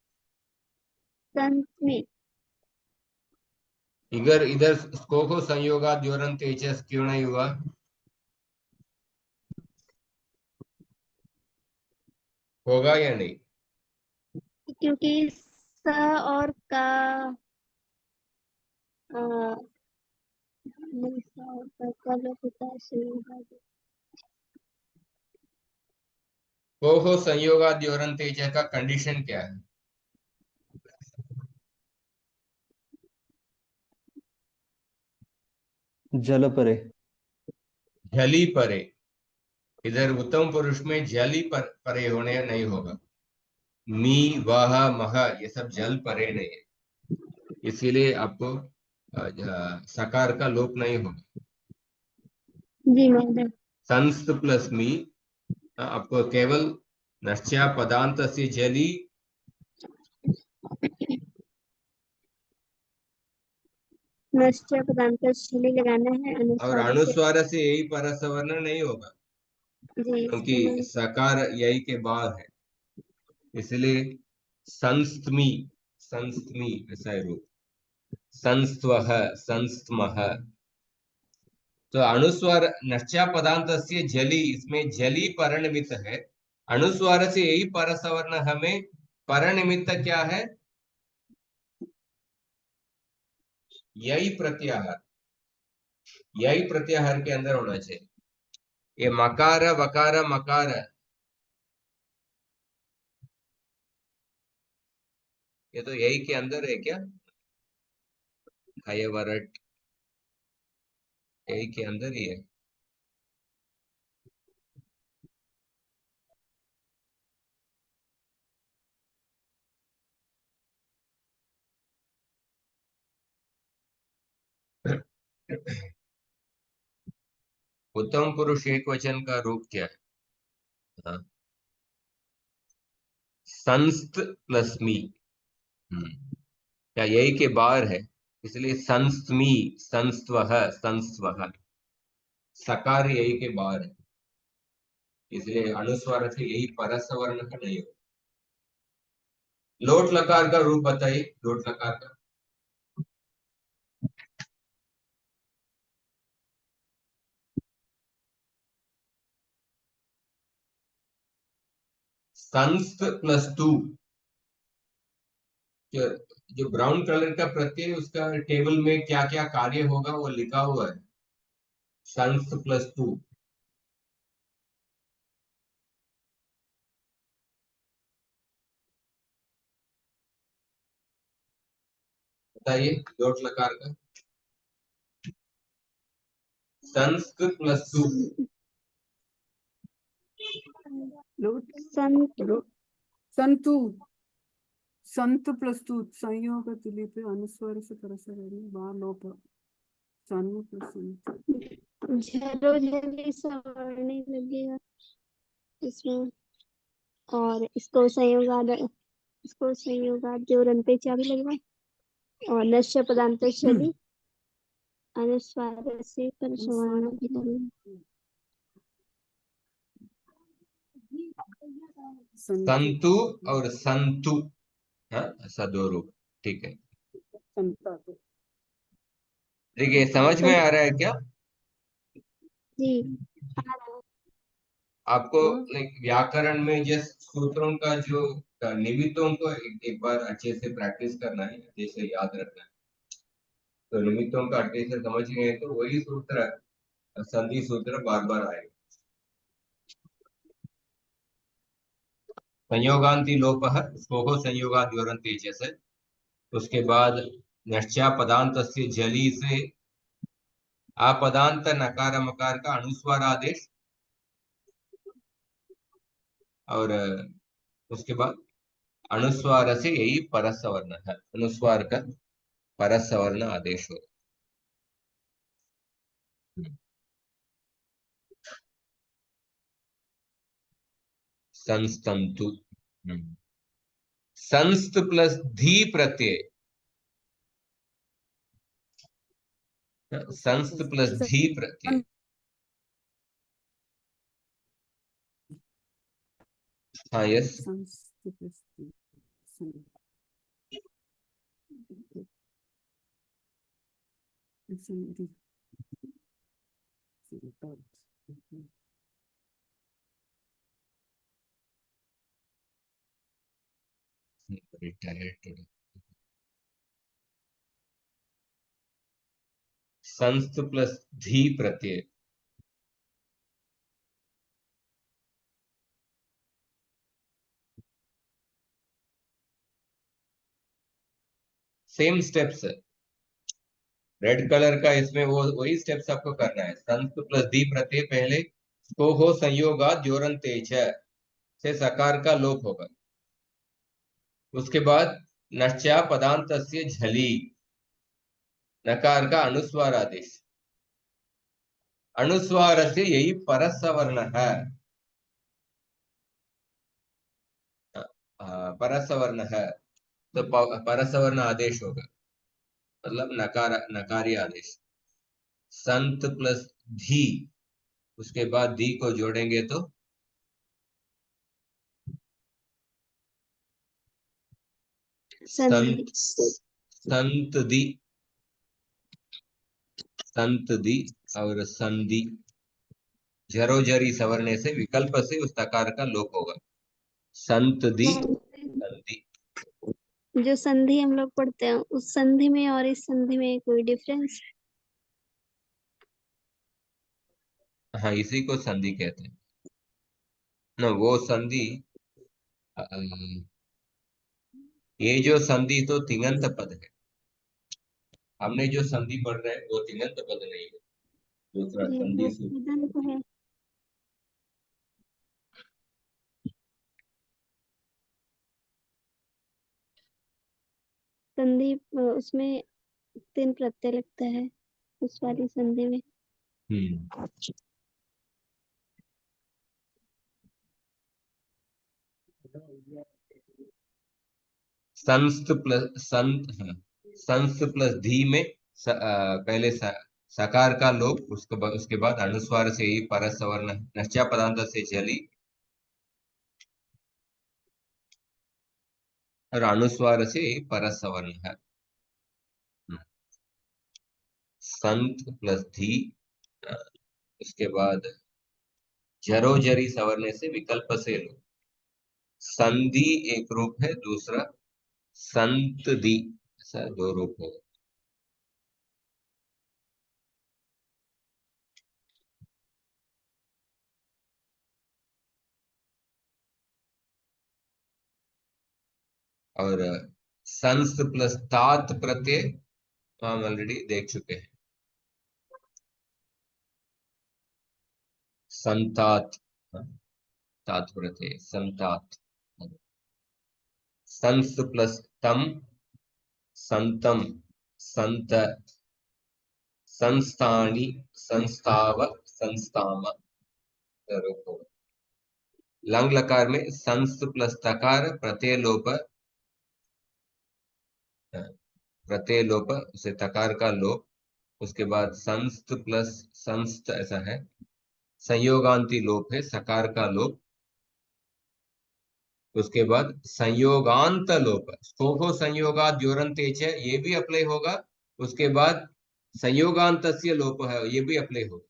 संस में इधर इधर स्कोको संयोगा द्योरन तेजस क्यों नहीं हुआ? होगा या नहीं? क्योंकि स और का अ, नहीं, स और का लोग होता है संयोगा। कोहो संयोगा द्योरन तेजस का कंडीशन क्या है? जल परे। जली परे। इधर उत्तम पुरुष में जली परे होने नहीं होगा। मी वह मह ये सब जल परे नहीं है, इसीलिए आपको सकार का लोप नहीं होगा। जी महोदय। संस्त प्लस मी, आपको केवल नश्चा पदांत से जली। नश्चय पदांत शैली लगाना है और अनुस्वार से। अनुस्वार से यही परसवर्ण नहीं होगा, जी, क्योंकि इसमें सकार यही के बाद है, इसलिए संस्तमी, संस्तमी ऐसा है रूप। संस्त्वः, संस्तमः। तो अनुस्वार नश्चा पदांत से जली, इसमें जली परनिमित्त है। अनुस्वार से यही परसवर्ण हमें परनिमित्त क्या है? यही प्रत्याहार, यही प्रत्याहार के अंदर होना चाहिए। ये मकार वकार मकार, ये तो यही के अंदर है क्या? हयवरट यही के अंदर ही है। उत्तम पुरुष एक वचन का रूप क्या है? हाँ, संस्त प्लस मी। क्या यही के बाहर है, इसलिए संस्तमी, संस्त्वः, संस्त्वः। सकार यही के बाहर है, इसलिए अनुस्वार से यही परसवर्ण का नहीं हो। लोट लकार का रूप बताइए, लोट लकार का। संस्त प्लस टू, जो जो ब्राउन कलर का प्रत्यय है, उसका टेबल में क्या क्या कार्य होगा वो लिखा हुआ है। संस्त प्लस टू, बताइए लोट लकार का। संस्त प्लस टू। लोट संत लो संतु, संत प्लस तु संयोग तुलिप अनुस्वार से परसवर्ण वहाँ लोप। सन प्लस संत। झरो झरी सवर्णी लगेगा इसमें। और इसको संयोगाद जो रंते चाबी लगेगा। और नश्य पदांत शैली अनुस्वार से परसवर्ण भी लगेगा। संतु और संतु, हाँ ऐसा दो रूप, ठीक है। संता तो ठीक है, समझ में आ रहा है क्या जी, आ रहा है। आपको? हाँ लाइक व्याकरण में जिस सूत्रों का जो निमित्तों को एक बार अच्छे से प्रैक्टिस करना है, अच्छे से याद रखना है। तो निमित्तों का अच्छे से समझ गए तो वही सूत्र, संधि सूत्र बार बार आएगा। संयोगांति लोपः स्पोहो संयोगाद योरन्ति जैसे। उसके बाद नश्चा पदांतस्य जली से अपदांत नकार मकार का अनुस्वार आदेश, और उसके बाद अनुस्वार से यही परसवर्ण है, अनुस्वार का परसवर्ण आदेश हो। संस्तंतु, संस्त प्लस धी प्रत्यय, संस्त प्लस धी प्रत्यय। हाँ यस, संस्कृत संधि संस्त प्लस धी प्रत्यय, सेम स्टेप्स है। रेड कलर का इसमें वो वही स्टेप्स आपको करना है। संस्त प्लस धी प्रत्यय पहले को हो संयोगा जोरंते से सकार का लोप होगा। उसके बाद नश्चा पदांतस्य झली, नकार का अनुस्वार आदेश, अनुस्वार से यही परसवर्ण है, परसवर्ण है, तो परसवर्ण आदेश होगा, मतलब नकार नकारी आदेश। संत प्लस धी, उसके बाद धी को जोड़ेंगे तो संधि। संत दी, संत दी और संधि, जरो जरी सवरने से विकल्प से उस तकार का लोप होगा। संत दी संधि। जो संधि हम लोग पढ़ते हैं उस संधि में और इस संधि में कोई डिफरेंस? हाँ इसी को संधि कहते हैं ना। वो संधि, ये जो संधि तो तिङंत पद है। हमने जो संधि पढ़ रहे हैं वो तिङंत पद नहीं है, दूसरा ये संधि वो सूत्र। विधान तो है। संधि उसमें 3 प्रत्यय लगता है उस वाली संधि में। संस्त प्लस संत, हाँ, संस्त प्लस धी में पहले सकार का लोप, उसके बाद अनुस्वार से ही परसवर्ण, नश्चा पदांत से जली और अनुस्वार से ही परसवर्ण है। संत प्लस धी, उसके बाद जरो जरी सवरने से विकल्प से लो। संधि एक रूप है, दूसरा संत दी, ऐसा 2 रूप होगा। और संस प्लस तात प्रत्यय हम ऑलरेडी देख चुके हैं। संतात, हाँ, तात प्रत्यय संतात। संस प्लस तम, संतम, संत, संस्थानी, संस्थाव, संस्थाम, रूप होगा। लंग लकार में संस प्लस तकार प्रत्यय लोप, प्रत्यय लोप उसे तकार का लोप, उसके बाद संस्त प्लस संस्त ऐसा है, संयोगांति लोप है, सकार का लोप, उसके बाद संयोगांत लोप, सोहो संयोगात जोरंते च, ये भी अप्लाई होगा। उसके बाद संयोगांतस्य लोप है, ये भी अप्लाई होगा।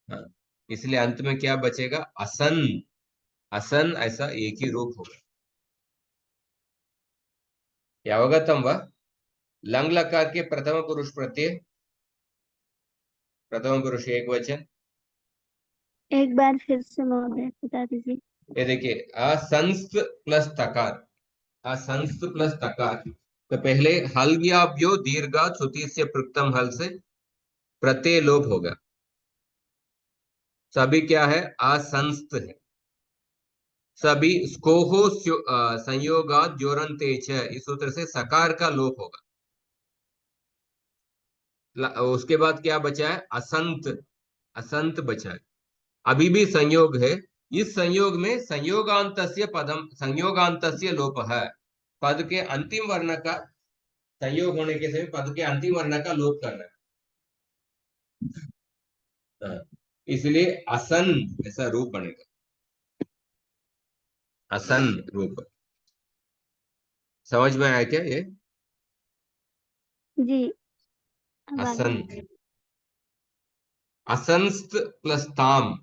हाँ, इसलिए अंत में क्या बचेगा, असन, असन ऐसा एक ही रूप होगा। अवगतम व लंग लकार के प्रथम पुरुष प्रत्यय, प्रथम पुरुष एक वचन। एक बार फिर से महोदय बता दीजिए। ये देखिए, असंस्त प्लस तकार, असंस्त प्लस तकार। तो पहले हल्व्याभ्यो दीर्घा श्रुति से पृक्तम हल से प्रत्यय लोप होगा। सभी क्या है? असंस्त है। सभी स्कोहो संयोगा ज्योरंते च, इस सूत्र से सकार का लोप होगा। उसके बाद क्या बचा है? असंत, असंत बचा है। अभी भी संयोग है। इस संयोग में संयोगांतस्य पदम, संयोगांतस्य लोप है। पद के अंतिम वर्ण का संयोग होने के समय पद के अंतिम वर्ण का लोप करना है। इसलिए असन ऐसा रूप बनेगा, असन रूप। समझ में आया क्या ये? जी अब आ असन, गया। असंस्त प्लस ताम,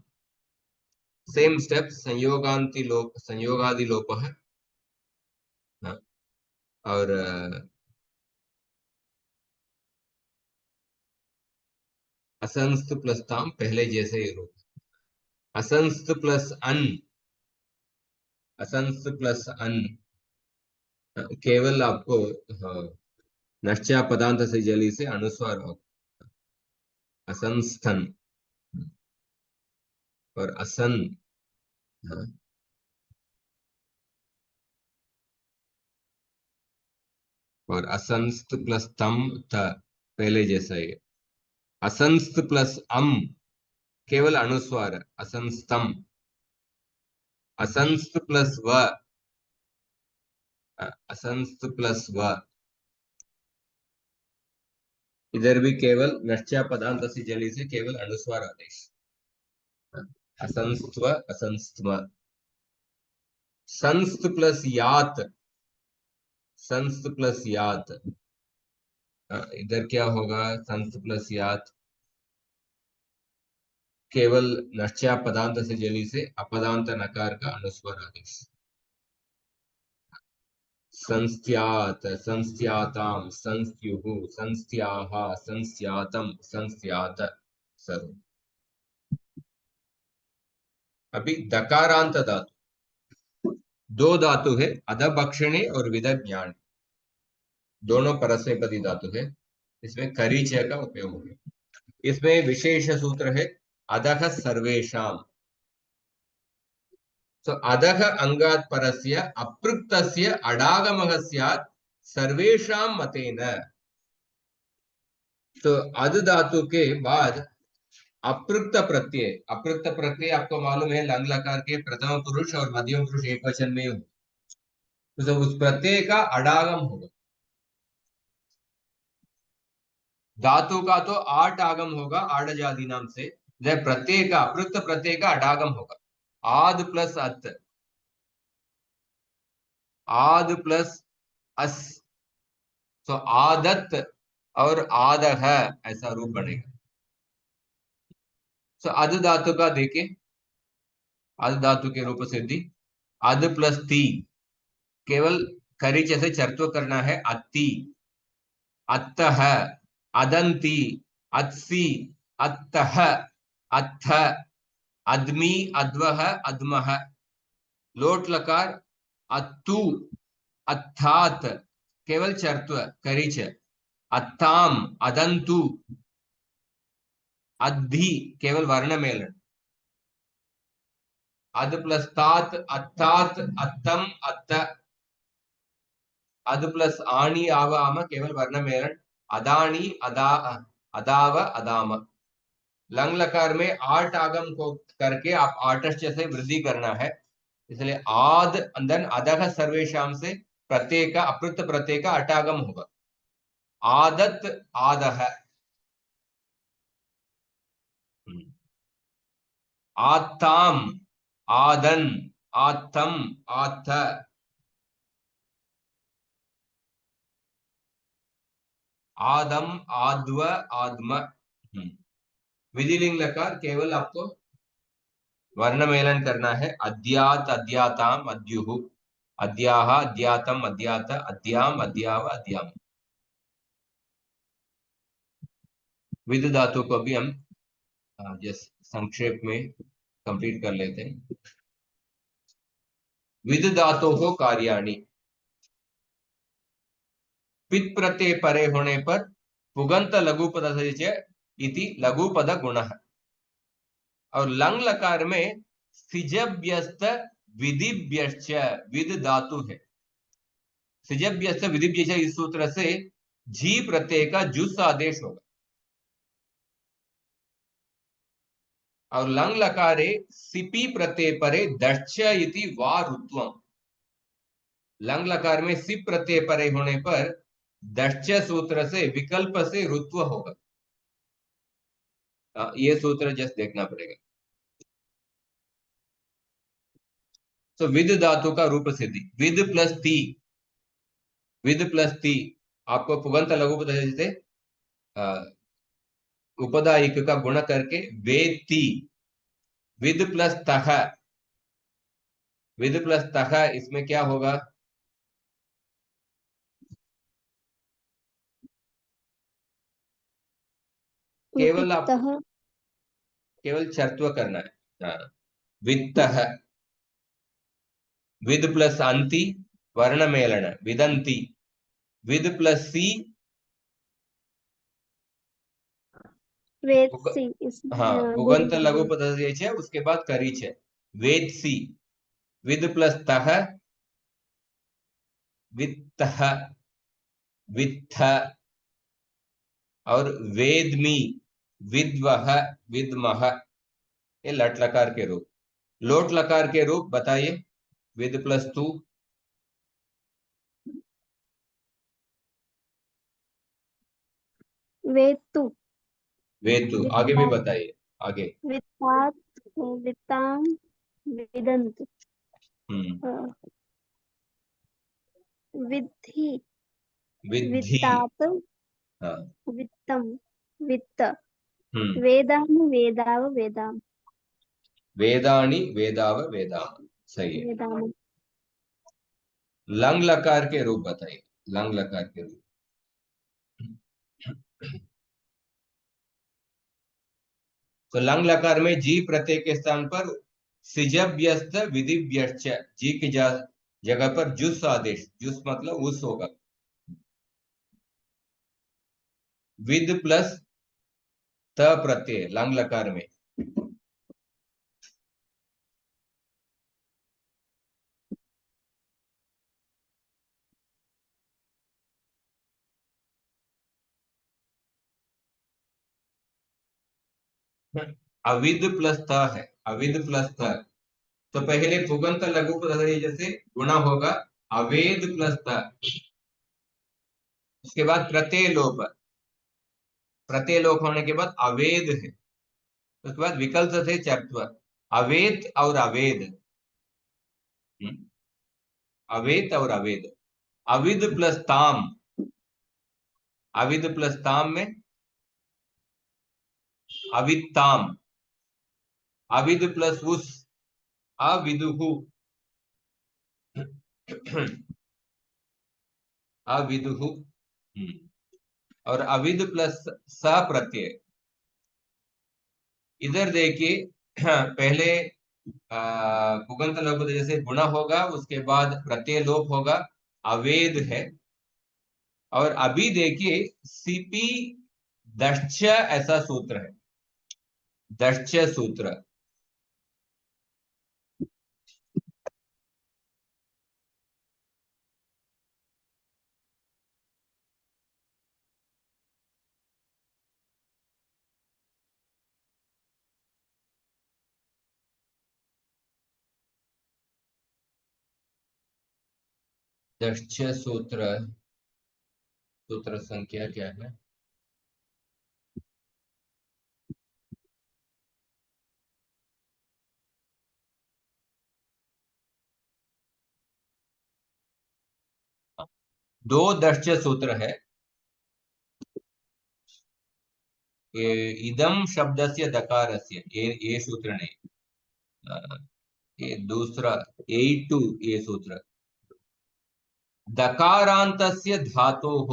सेम स्टेप, संयोगांति लोप, संयोगादि लोप है। हाँ, और असंस्त प्लस ताम पहले जैसे ही रूप। असंस्त प्लस अन, असंस्त प्लस अन, केवल आपको हाँ, नश्चा पदांत से जली से अनुस्वार हो, असंस्थन और असन। हाँ, और असंस्त प्लस तम त पहले जैसा ही है। असंस्त प्लस अम केवल अनुस्वार है, असंस्तम। असंस्त प्लस व, असंस्त प्लस व, इधर भी केवल नश्चा पदांत से जली से केवल अनुस्वार आदेश। असंस्त्व, असंस्त्व। संस्त प्लस यात, संस्त प्लस यात, इधर क्या होगा? संस्त प्लस यात केवल नश्चा पदांत से जली से अपदांत नकार का अनुस्वार आदेश। संस्त्यात, संस्त्याताम, संस्त्युः, संस्त्याः, संस्त्यातम, संस्त्यात सर्व। अभी दकारांत धातु, दो धातु है, अधभक्षणे और विदज्ञान, दोनों परस्मैपदी धातु है। इसमें करीचय का उपयोग होगा। इसमें विशेष सूत्र है अधः सर्वेषाम। तो अधः अंगात परस्य अपृक्तस्य अडागमः स्यात् सर्वेषां मतेन। तो अध धातु के बाद अपृक्त प्रत्यय, अपृक्त प्रत्यय आपको मालूम है लंग लकार के प्रथम पुरुष और मध्यम पुरुष एक वचन में हो, तो उस प्रत्यय का अडागम होगा। धातु का तो आठ आगम होगा आड़ जाति नाम से, प्रत्यय का, अपृक्त प्रत्यय का अडागम होगा। आद प्लस अत, आद प्लस अस, तो आदत और आदह ऐसा रूप बनेगा। तो अध धातु का देखें, अध धातु के रूप सिद्धि अध प्लस ती, केवल करीच से चर्त्व करना है। अति, अत्तः, अदंती, अत्सी, अत्तः, अत्थ, अद्मी, अद्वह, अद्मः। लोट लकार अत्तु, अत्थात, केवल चर्त्व करीच। अत्ताम, अदंतु, अद्धि, केवल वर्ण मेलन। अद प्लस तात, अत्तात, अत्तम, अत्त। अद प्लस आणी, आवाम, केवल वर्ण मेलन। अदानी, अदा, अदाव, अदाम। लंग लकार में आठ आगम को करके आप आठश्च से वृद्धि करना है। इसलिए आद अंदर अधः सर्वेशाम से प्रत्यय का, अपृत प्रत्यय का अटागम होगा। आदत, आदह। आत्ताम, आदन, आत्तम, आत्थ। आदम, आद्व, आद्म। विधिलिंग लकार केवल आपको वर्ण मेलन करना है। अद्यात अद्याताम अद्युः, अद्याः अद्यातम अद्यात, अद्याम अद्याव अद्याम। विद धातु को भी हम जस्ट संक्षेप में कंप्लीट कर लेते हैं। विद धातु को कार्याणि, पित प्रत्यय परे होने पर पुगंत लघु पद इति लघु पद गुण है। और लंग लकार में सिजभ्यस्त विधिभ्यश्च विद धातु है। सिजभ्यस्त विधिभ्यश्च इस सूत्र से जी प्रत्यय का जुस आदेश होगा। और लंग लकारे सिपी प्रत्यय परे दक्ष इति वा रुत्वम। लंग लकार में सिप प्रत्यय परे होने पर दक्ष सूत्र से विकल्प से रुत्व होगा। ये सूत्र जस्ट देखना पड़ेगा। तो विद धातु का रूप सिद्धि, विद प्लस ती, विद प्लस ती आपको पुगंत लघु पद से उपदायिक का गुण करके वेति, विद प्लस तह, विद प्लस तह इसमें क्या होगा? केवल आप वित्तः केवल चर्त्व करना है। वित्त, विद प्लस अंति वर्ण मेलन विदंती, विद प्लस सी वेत्सि इसमें हाँ गुण पुगंत लघु पद से उसके बाद करीच है वेदसी, विद प्लस तह वित्त, वित्थ, और वेदमी, विद्वह, विद्मह, ये लट लकार के रूप। लोट लकार के रूप बताइए। विद प्लस तू, वेत्तु वेतु, आगे भी बताइए आगे। वित्तात् वित्तां विदन्तु हम्म, विद्धि विद्धि, वित्तात् हाँ, वित्तं वित्त हम्म, वेदानि वेदाव वेदाम वेदानि वेदाव वेदाम, सही है। वेदाम लंग लकार के रूप बताइए, लंग लकार के रूप। तो लंग लकार में जी प्रत्यय के स्थान पर सिजव्यस्त विधिव्यश्च, जी की जगह पर जुस आदेश, जुस मतलब उस होगा। विद प्लस त प्रत्यय लंग लकार में अविद प्लस त है, अविद प्लस त। तो पहले पुगंत लघु पद जैसे गुणा होगा अवेद प्लस त, उसके बाद प्रत्यय लोप, प्रत्यय लोप होने के बाद अवेद है, उसके बाद विकल्प से चर्त्व, अवेद और अवेद, अवेद और अवेद। अविद प्लस ताम, अविद प्लस ताम में अविताम, अविद प्लस उस अविदुहु, अविदुहु, और अविद प्लस स प्रत्यय। इधर देखिए पहले पुगंत लघु जैसे गुणा होगा, उसके बाद प्रत्यय लोप होगा, अवेद है। और अभी देखिए सीपी दक्ष ऐसा सूत्र है, दक्ष सूत्र। दक्ष सूत्र, सूत्र संख्या क्या है? दो दक्ष सूत्र है। इदम शब्द से दकारस्य, ये सूत्र नहीं, ये दूसरा 82 ये सूत्र दकारान्तस्य धातोः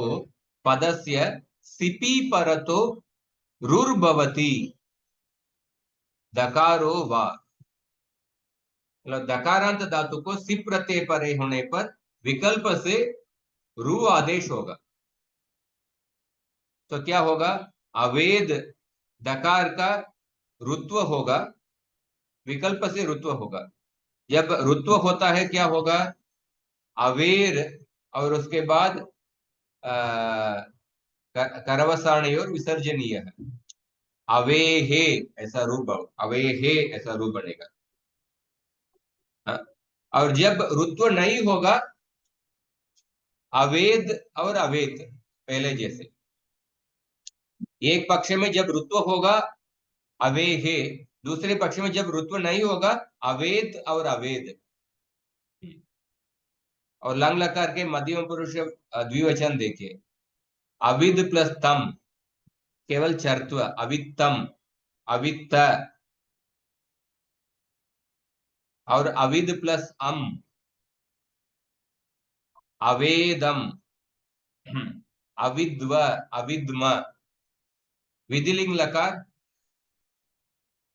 पदस्य सिपि परतो रुर्भवति दकारो वा मतलब दकारांत धातु को सिप प्रत्यय परे होने पर विकल्प से रु आदेश होगा तो क्या होगा अवेद दकार का रुत्व होगा विकल्प से रुत्व होगा जब रुत्व होता है क्या होगा अवेर और उसके बाद करवसाणी और विसर्जनीय है अवेहे ऐसा रूप अवेहे ऐसा रूप बनेगा हाँ? और जब रुत्व नहीं होगा अवेद और अवेद पहले जैसे एक पक्ष में जब रुत्व होगा अवेहे दूसरे पक्ष में जब रुत्व नहीं होगा अवेद और अवेद और लंग लकार के मध्यम पुरुष द्विवचन देखिए अविद प्लस तम केवल चर्त्व अवित्तम अवित्त और अविद प्लस अम अवेदम अविद्व अविद्म विधिलिंग लकार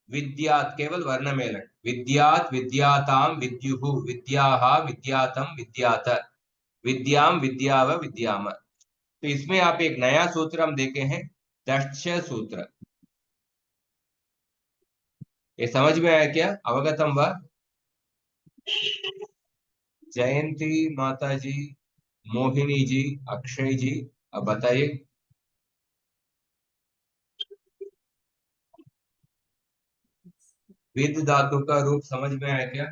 विद्यात केवल वर्ण मेलन विद्यात विद्याताम विद्युः विद्याः विद्यातम विद्यात विद्याम विद्याव विद्याम तो इसमें आप एक नया सूत्र हम देखे हैं दक्ष सूत्र ये समझ में आया क्या अवगतम व जयंती माता जी मोहिनी जी अक्षय जी अब बताइए विद धातु का रूप समझ में आया क्या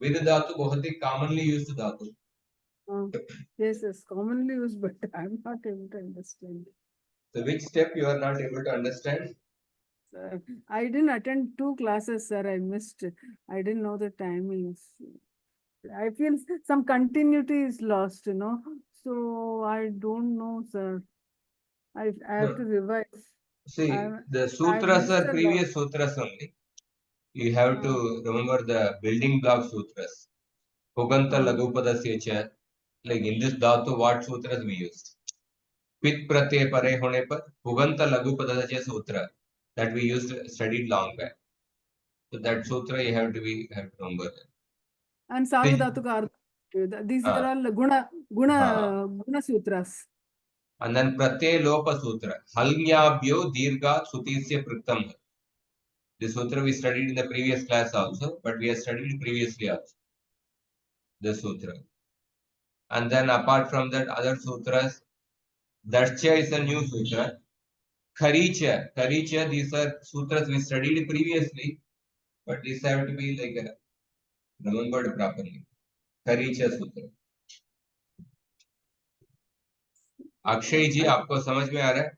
विद धातु बहुत ही कॉमनली यूज्ड धातु yes, commonly used, but I'm not able to understand. so which step you are not able to understand I didn't attend 2 classes, sir. I missed. I didn't know the timings. I feel some continuity is lost, So I don't know, sir. I have to revise. see the I've sutras missed are a lot. previous sutras only you have to remember the building block sutras Puganta Lagupadasya cha like in this dhatu what sutras we used Pit pratyay pare hone par Puganta Lagupadasya sutra that we used studied long back so that sutra you have to remember And Sarvadhatuka Artha. These are all guna sutras. and then pratyay lopa sutra halnyabhyo dirghat sutisya priktam this sutra we studied in the previous class also but we have studied previously also the sutra and then apart from that other sutras Darsha is a new sutra Karicha these are sutras we studied previously but these have to be like remembered properly Karicha sutra Akshay ji आपको समझ में आ रहा है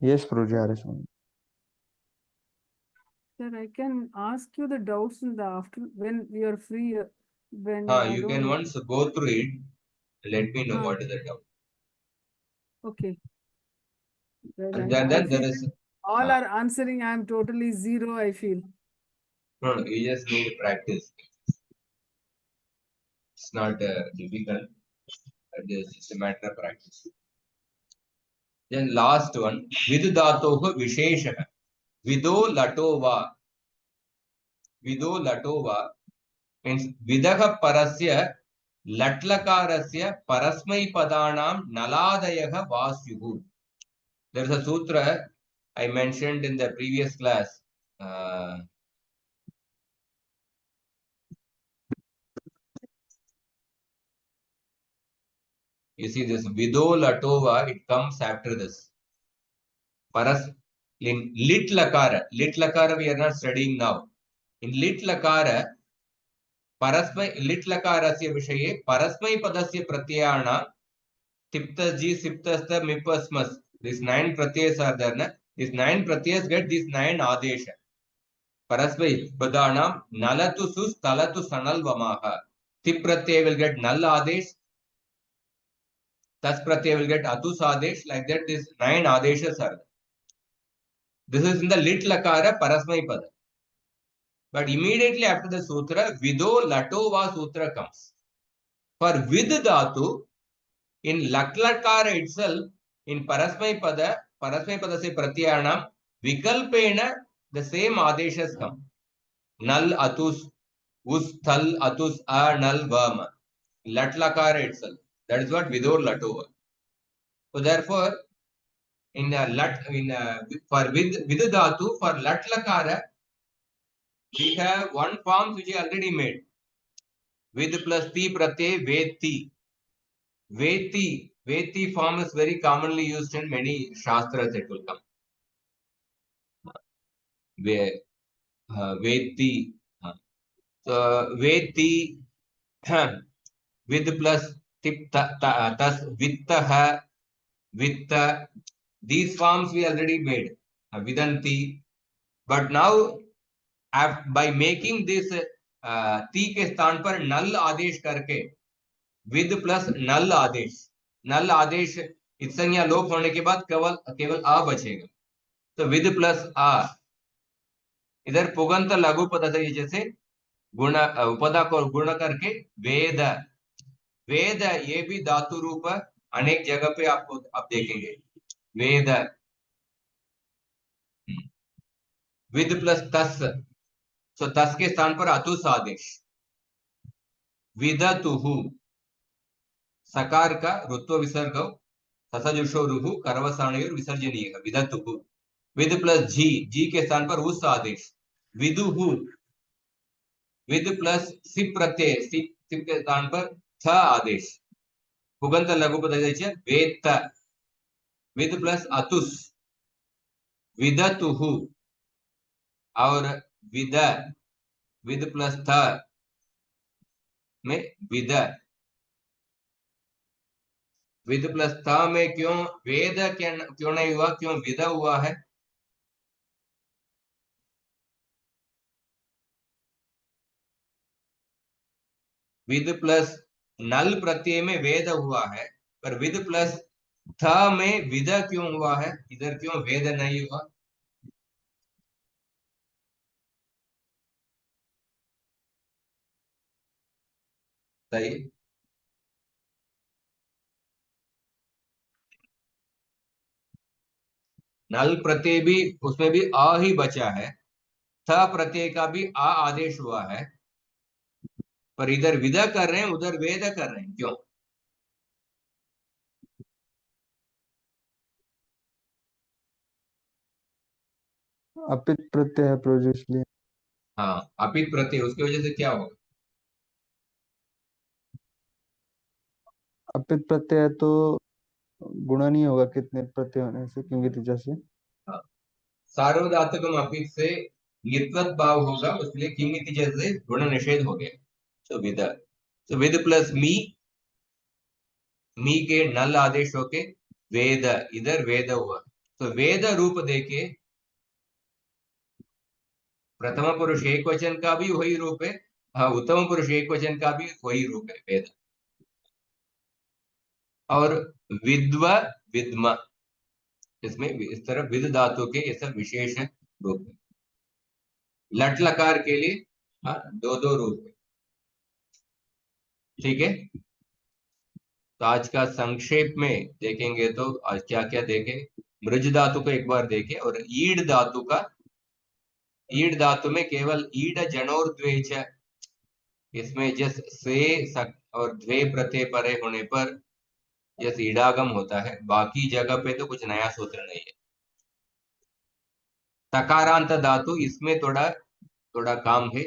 yes प्रभु जी आ रहे समझ Sir, I can ask you the doubts in the after when we are free. When you can once go through it let me know what is the doubt okay. and then there is all are answering. I am totally zero. I feel. no you just need practice it's not difficult it's just a matter of practice then last one vidudatoh visheshah vido latova means vidah parasya latlakarasya parasmai padanam naladayah vasyuh there is a sutra I mentioned in the previous class you see this vido latova it comes after this paras in lit lakara we are not studying now in lit lakara परस्मै लिट् लकारस्य विषये परस्मै पदस्य प्रत्ययाणां तिप्तजी सिप्तस्त मिपस्मस् these 9 pratyas are there na these 9 pratyas get these 9 adesha परस्मै पदानां नलतु सुस् तलतु Sanal वमाह tip pratyay will get nal adesh tas pratyay will get atus adesh like that these 9 adeshas are there. This is in the lit lakara parasmai pada but immediately after the sutra, vido lato va sutra comes. For vid dhatu, in latlakara itself, in parasmay pada se pratyanam, vikalpena, the same adeshas come. Nal atus, us thal atus a nal vama. Latlakara itself. That is what vido lato. So therefore, in for with dhatu, for latlakara, we have one form which is already made. With plus ti pratyay veti. Veti form is very commonly used in many shastras. It will come. Veti. So veti with plus tip tas vittaha vitta. These forms we already made. Vidanti. But now by making this ti के स्थान पर नल आदेश करके with plus नल आदेश इत्संज्ञा लोप होने के बाद केवल आ बचेगा. तो विद प्लस आ, इधर पुगंत लघु पद से जैसे गुण उपदा को गुण करके वेद ये भी धातु रूप अनेक जगह पे आपको आप देखेंगे. वेद विद प्लस तस, तो तस के स्थान पर अतुस आदेश. विदतुहु, सकार का ऋत्व विसर्ग ससजुषो रुहु करवसाणयोर विसर्जनीय. विदतुहु. विद प्लस जी के स्थान पर उस आदेश. विदुहु. With plus SIP Pratyaya, SIP के स्थान पर थ आदेश. पुगंत लघु पद वेत्त. With plus अतुस. विदतुहु. और विद प्लस थ में विद प्लस थ में क्यों वेद क्यों नहीं हुआ, क्यों विद हुआ है? विद प्लस नल प्रत्यय में वेद हुआ है, पर विद प्लस थ में विद क्यों हुआ है? इधर क्यों वेद नहीं हुआ? सही. नल प्रत्यय भी, उसमें भी आ ही बचा है. थ प्रत्यय का भी आ आदेश हुआ है, पर इधर विद कर रहे हैं, उधर वेद कर रहे हैं. क्यों? अपित प्रत्यय है प्रभु जी, इसलिए. हाँ, अपित प्रत्यय, उसकी वजह से क्या होगा? अपित प्रत्यय तो गुणा नहीं होगा कितने प्रत्यय होने से, क्योंकि तीजा से. हाँ. सार्वधातुकम अपित से निर्वत भाव होगा, उसके किमिति जैसे गुण निषेध हो गया. तो विद प्लस मी के नल आदेश होके वेद, इधर वेद हुआ. तो वेद रूप देके प्रथम पुरुष एक वचन का भी वही रूप है, हाँ, उत्तम पुरुष एक वचन का भी वही रूप है वेद. और विद्म, इसमें इस तरह विद धातु के ये सब विशेष रूप है. लट लकार के लिए हाँ, दो रूप है. ठीक है. तो आज का संक्षेप में देखेंगे तो आज क्या क्या देखें. मृज धातु को एक बार देखें, और ईड धातु का, ईड धातु में केवल ईड जनोर द्वेच, इसमें जस से सक और द्वे प्रत्यय परे होने पर जस ईडागम होता है. बाकी जगह पे तो कुछ नया सूत्र नहीं है. तकारांत धातु, इसमें थोड़ा काम है.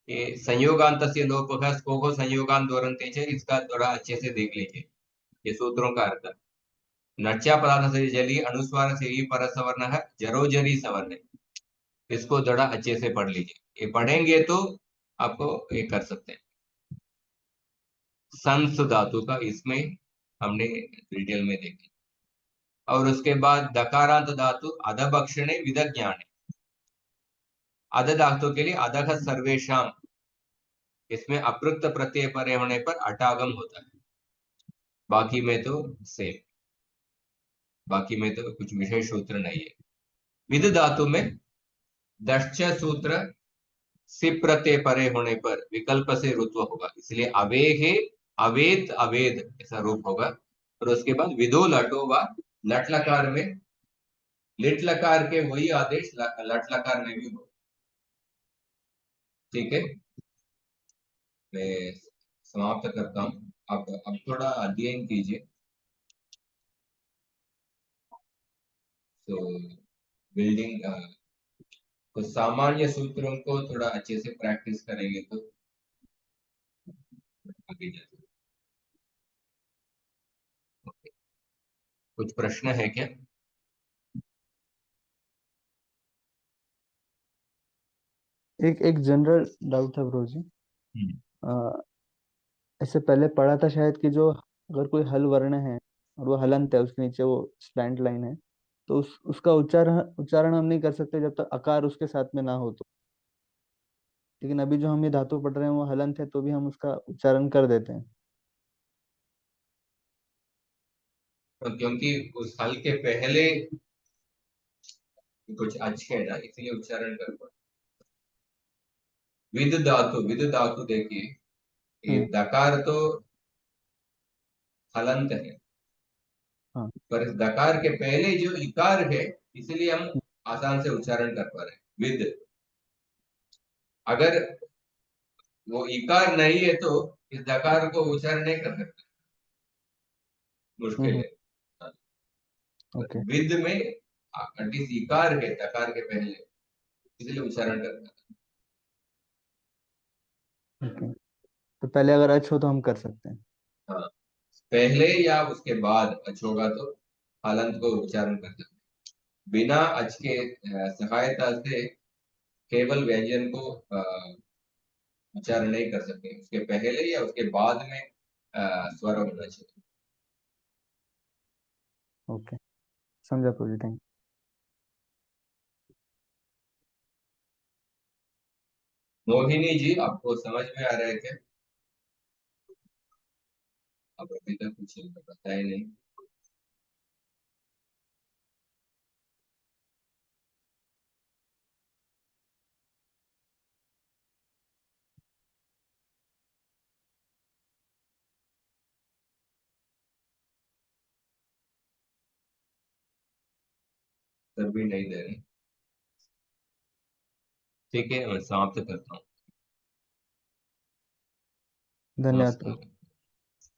ये संयोगांत से लोपः स्कोको संयोगांत दोरंते च, इसका थोड़ा अच्छे से देख लीजिए ये सूत्रों का अर्थ. नच्या पदार्थ से जली अनुस्वार से ही पर सवर्ण है, जरो जरी सवर्ण है. इसको थोड़ा अच्छे से पढ़ लीजिए. ये पढ़ेंगे तो आपको ये कर सकते हैं. संस धातु का इसमें हमने डिटेल में देखी. और उसके बाद दकारांत धातु अधभक्षणे विदज्ञाने. अध धातु के लिए अधः सर्वेशम, इसमें अपृक्त प्रत्यय परे होने पर अटागम होता है. बाकी में तो सेम, बाकी में तो कुछ विशेष सूत्र नहीं है. विद धातु में दश्च सूत्र सिप प्रत्यय परे होने पर विकल्प से रुत्व होगा, इसलिए अवेहे अवेद अवेद ऐसा रूप होगा। और उसके बाद विदो लटो व लट लकार में लिट लकार के वही आदेश लट लकार में भी हो। ठीक है, मैं समाप्त करता हूँ। अब थोड़ा अध्ययन कीजिए। तो बिल्डिंग तो सामान्य सूत्रों को थोड़ा अच्छे से प्रैक्टिस करेंगे तो आगे जाते। कुछ प्रश्न है क्या? एक एक जनरल डाउट था ब्रो जी। हम्म। अ, ऐसे पहले पढ़ा था शायद कि जो अगर कोई हल वर्ण है और वो हलंत है, उसके नीचे वो स्लैंट लाइन है, तो उसका उच्चारण उच्चारण हम नहीं कर सकते जब तक अकार उसके साथ में ना हो तो। लेकिन अभी जो हम ये धातु पढ़ रहे हैं वो हलंत है, तो भी हम उसका उच्चारण कर देते हैं। तो क्योंकि उस हल के पहले कुछ अच्छे है ना, इसलिए उच्चारण कर पाए। विद धातु देखिए, ये हम्म। दकार तो हलंत है, हाँ। पर इस दकार के पहले जो इकार है, इसलिए हम आसान से उच्चारण कर पा रहे हैं विद। अगर वो इकार नहीं है तो इस दकार को उच्चारण नहीं कर सकते, मुश्किल हम्म। है। हाँ, ओके। विद में एटलीस्ट इकार है दकार के पहले, इसलिए उच्चारण करना। ओके, तो पहले अगर अच हो तो हम कर सकते हैं। हाँ, पहले या उसके बाद अच होगा तो हलंत को उच्चारण कर सकते हैं। बिना अच के सहायता से केवल व्यंजन को उच्चारण नहीं कर सकते, उसके पहले या उसके बाद में स्वर होना चाहिए। ओके, समझा प्रभु जी, थैंक मोहिनी जी, आपको समझ में आ रहा है क्या? अब अभी तक कुछ बताया नहीं। तब भी नहीं दे रहे। ठीक है, मैं समाप्त करता हूँ। धन्यवाद प्रभु। नमस्कार।